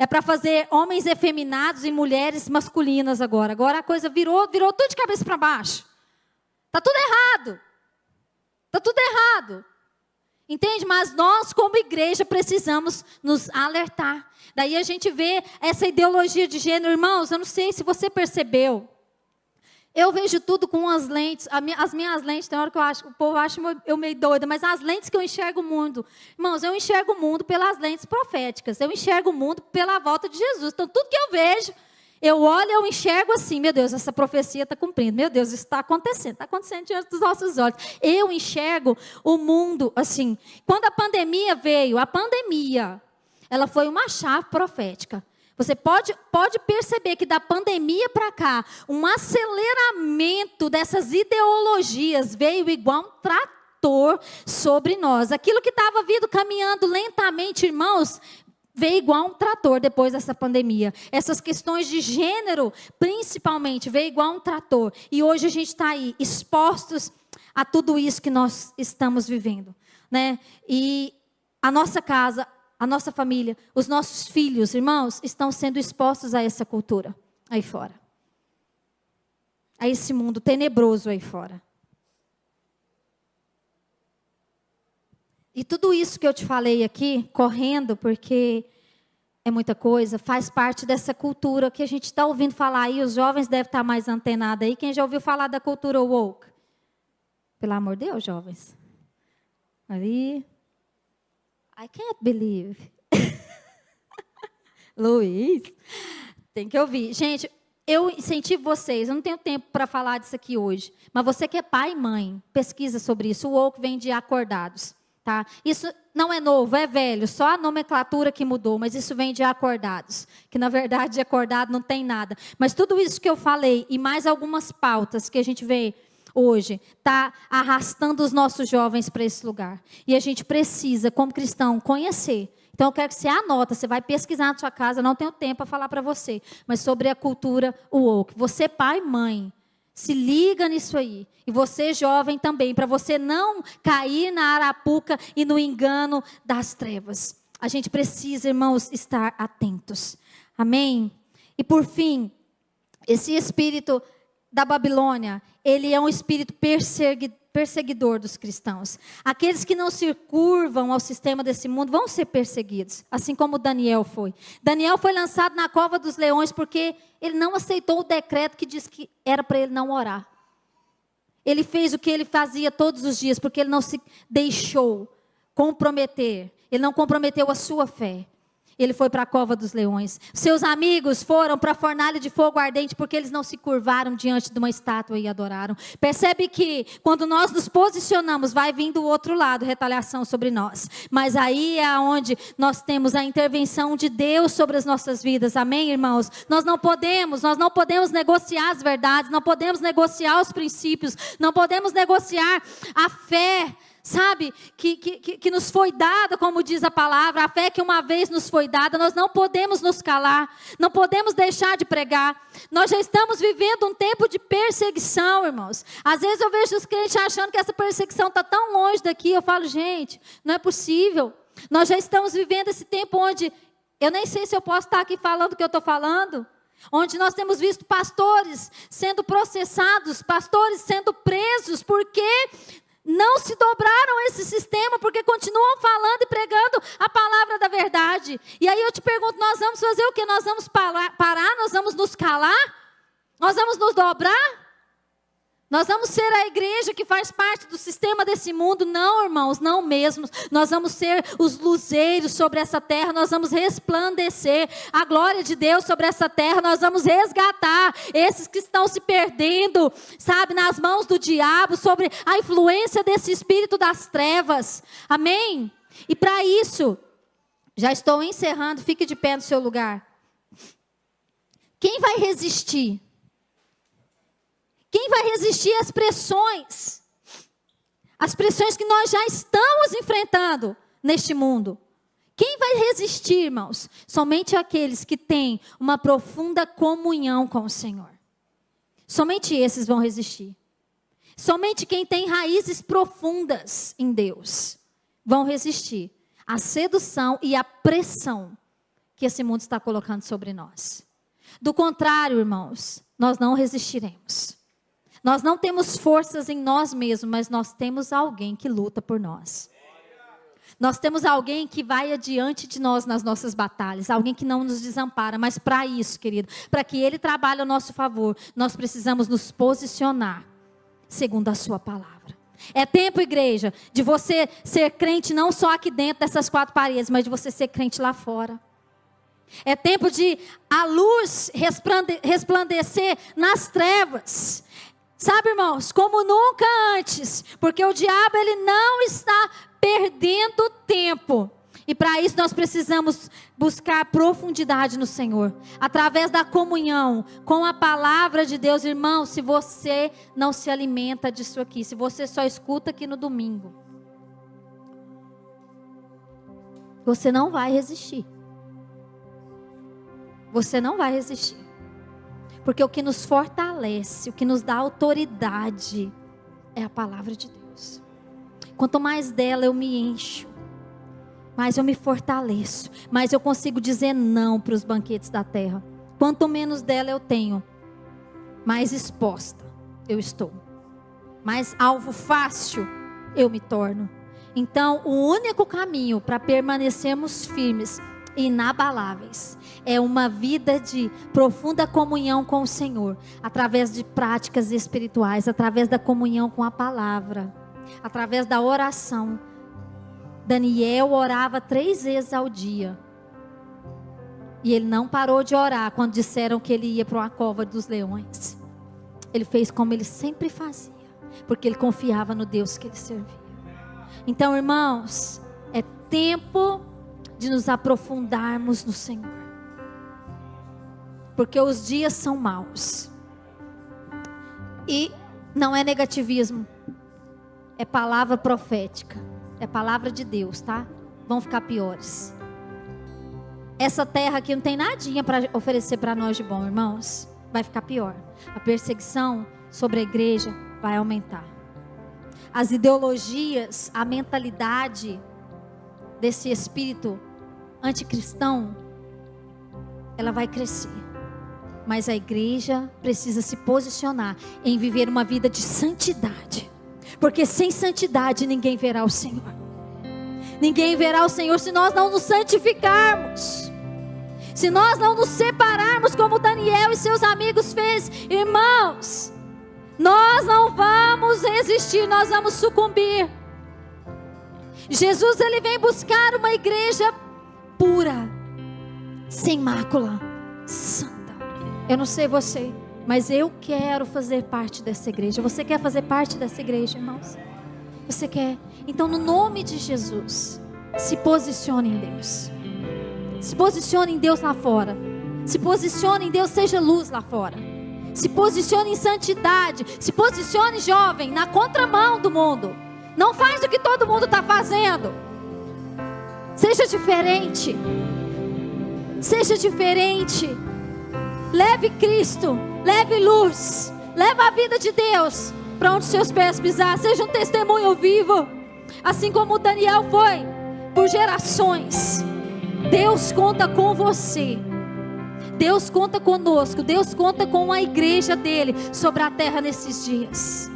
É para fazer homens efeminados e mulheres masculinas agora. Agora a coisa virou tudo de cabeça para baixo. Está tudo errado. Está tudo errado. Entende? Mas nós, como igreja, precisamos nos alertar. Daí a gente vê essa ideologia de gênero. Irmãos, eu não sei se você percebeu. Eu vejo tudo com as lentes, as minhas lentes, tem hora que o povo acha eu meio doida, mas as lentes que eu enxergo o mundo. Irmãos, eu enxergo o mundo pelas lentes proféticas, eu enxergo o mundo pela volta de Jesus. Então, tudo que eu vejo, eu olho, eu enxergo assim, meu Deus, essa profecia está cumprindo, meu Deus, isso está acontecendo diante dos nossos olhos. Eu enxergo o mundo assim. Quando a pandemia veio, ela foi uma chave profética. Você pode perceber que da pandemia para cá, um aceleramento dessas ideologias veio igual um trator sobre nós. Aquilo que estava vindo caminhando lentamente, irmãos, veio igual um trator depois dessa pandemia. Essas questões de gênero, principalmente, veio igual um trator. E hoje a gente está aí, expostos a tudo isso que nós estamos vivendo. Né? E a nossa casa, a nossa família, os nossos filhos, irmãos, estão sendo expostos a essa cultura aí fora. A esse mundo tenebroso aí fora. E tudo isso que eu te falei aqui, correndo, porque é muita coisa, faz parte dessa cultura que a gente está ouvindo falar aí. Os jovens devem estar mais antenados aí. Quem já ouviu falar da cultura woke? Pelo amor de Deus, jovens. Ali... I can't believe. Luiz, tem que ouvir. Gente, eu incentivo vocês, eu não tenho tempo para falar disso aqui hoje, mas você que é pai e mãe, pesquisa sobre isso. O woke vem de acordados, tá? Isso não é novo, é velho, só a nomenclatura que mudou, mas isso vem de acordados, que na verdade de acordado não tem nada. Mas tudo isso que eu falei e mais algumas pautas que a gente vê hoje, está arrastando os nossos jovens para esse lugar. E a gente precisa, como cristão, conhecer. Então, eu quero que você anote, você vai pesquisar na sua casa, eu não tenho tempo para falar para você, mas sobre a cultura woke. Você, pai e mãe, se liga nisso aí. E você, jovem, também, para você não cair na arapuca e no engano das trevas. A gente precisa, irmãos, estar atentos. Amém? E, por fim, esse espírito da Babilônia, ele é um espírito perseguidor dos cristãos. Aqueles que não se curvam ao sistema desse mundo vão ser perseguidos, assim como Daniel foi. Daniel foi lançado na cova dos leões porque ele não aceitou o decreto que diz que era para ele não orar. Ele fez o que ele fazia todos os dias, porque ele não se deixou comprometer. Ele não comprometeu a sua fé. Ele foi para a cova dos leões. Seus amigos foram para a fornalha de fogo ardente porque eles não se curvaram diante de uma estátua e adoraram. Percebe que quando nós nos posicionamos, vai vir do outro lado retaliação sobre nós. Mas aí é onde nós temos a intervenção de Deus sobre as nossas vidas. Amém, irmãos? Nós não podemos negociar as verdades, não podemos negociar os princípios, não podemos negociar a fé. Sabe, que nos foi dada, como diz a palavra, a fé que uma vez nos foi dada, nós não podemos nos calar, não podemos deixar de pregar. Nós já estamos vivendo um tempo de perseguição, irmãos. Às vezes eu vejo os crentes achando que essa perseguição está tão longe daqui, eu falo, gente, não é possível. Nós já estamos vivendo esse tempo onde, eu nem sei se eu posso estar aqui falando o que eu estou falando, onde nós temos visto pastores sendo processados, pastores sendo presos, porque não se dobraram a esse sistema, porque continuam falando e pregando a palavra da verdade. E aí eu te pergunto, nós vamos fazer o quê? Nós vamos parar? Nós vamos nos calar? Nós vamos nos dobrar? Nós vamos ser a igreja que faz parte do sistema desse mundo? Não, irmãos, não mesmo. Nós vamos ser os luzeiros sobre essa terra, nós vamos resplandecer a glória de Deus sobre essa terra, nós vamos resgatar esses que estão se perdendo, sabe, nas mãos do diabo, sobre a influência desse espírito das trevas. Amém? E para isso, já estou encerrando, fique de pé no seu lugar. Quem vai resistir? Quem vai resistir às pressões? As pressões que nós já estamos enfrentando neste mundo. Quem vai resistir, irmãos? Somente aqueles que têm uma profunda comunhão com o Senhor. Somente esses vão resistir. Somente quem tem raízes profundas em Deus vão resistir à sedução e à pressão que esse mundo está colocando sobre nós. Do contrário, irmãos, nós não resistiremos. Nós não temos forças em nós mesmos, mas nós temos alguém que luta por nós. Nós temos alguém que vai adiante de nós nas nossas batalhas, alguém que não nos desampara. Mas para isso, querido, para que Ele trabalhe a nosso favor, nós precisamos nos posicionar segundo a sua palavra. É tempo, igreja, de você ser crente não só aqui dentro dessas quatro paredes, mas de você ser crente lá fora. É tempo de a luz resplandecer nas trevas. Sabe, irmãos, como nunca antes, porque o diabo ele não está perdendo tempo. E para isso nós precisamos buscar profundidade no Senhor, através da comunhão com a palavra de Deus. Irmão, se você não se alimenta disso aqui, se você só escuta aqui no domingo, você não vai resistir. Você não vai resistir. Porque o que nos fortalece, o que nos dá autoridade, é a palavra de Deus. Quanto mais dela eu me encho, mais eu me fortaleço, mais eu consigo dizer não para os banquetes da terra. Quanto menos dela eu tenho, mais exposta eu estou. Mais alvo fácil eu me torno. Então, o único caminho para permanecermos firmes, inabaláveis, é uma vida de profunda comunhão com o Senhor, através de práticas espirituais, através da comunhão com a palavra, através da oração. Daniel orava 3 vezes ao dia, e ele não parou de orar quando disseram que ele ia para uma cova dos leões. Ele fez como ele sempre fazia, porque ele confiava no Deus que ele servia. Então, irmãos, é tempo de nos aprofundarmos no Senhor, porque os dias são maus. E não é negativismo, é palavra profética, é palavra de Deus, tá? Vão ficar piores. Essa terra aqui não tem nadinha para oferecer para nós de bom, irmãos. Vai ficar pior. A perseguição sobre a igreja vai aumentar. As ideologias, a mentalidade desse espírito anticristão, ela vai crescer. Mas a igreja precisa se posicionar em viver uma vida de santidade, porque sem santidade ninguém verá o Senhor. Ninguém verá o Senhor se nós não nos santificarmos, se nós não nos separarmos como Daniel e seus amigos fez. Irmãos, nós não vamos resistir, nós vamos sucumbir. Jesus, ele vem buscar uma igreja pura, sem mácula, santa. Eu não sei você, mas eu quero fazer parte dessa igreja. Você quer fazer parte dessa igreja, irmãos? Você quer? Então, no nome de Jesus, se posicione em Deus. Se posicione em Deus lá fora. Se posicione em Deus, seja luz lá fora. Se posicione em santidade. Se posicione, jovem, na contramão do mundo. Não faz o que todo mundo está fazendo. Seja diferente. Seja diferente. Leve Cristo, leve luz, leve a vida de Deus para onde seus pés pisar. Seja um testemunho vivo, assim como Daniel foi por gerações. Deus conta com você. Deus conta conosco. Deus conta com a igreja dele sobre a terra nesses dias.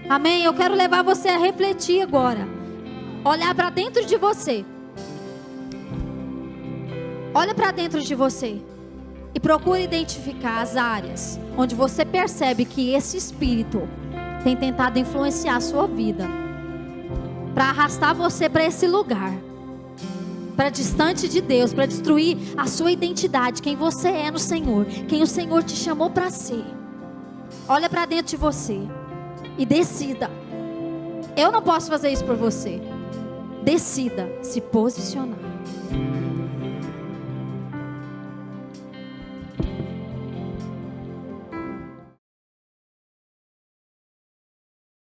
Amém? Eu quero levar você a refletir agora. Olhar para dentro de você. Olha para dentro de você. E procure identificar as áreas onde você percebe que esse espírito tem tentado influenciar a sua vida. Para arrastar você para esse lugar. Para distante de Deus. Para destruir a sua identidade. Quem você é no Senhor. Quem o Senhor te chamou para ser. Olha para dentro de você. E decida. Eu não posso fazer isso por você. Decida se posicionar.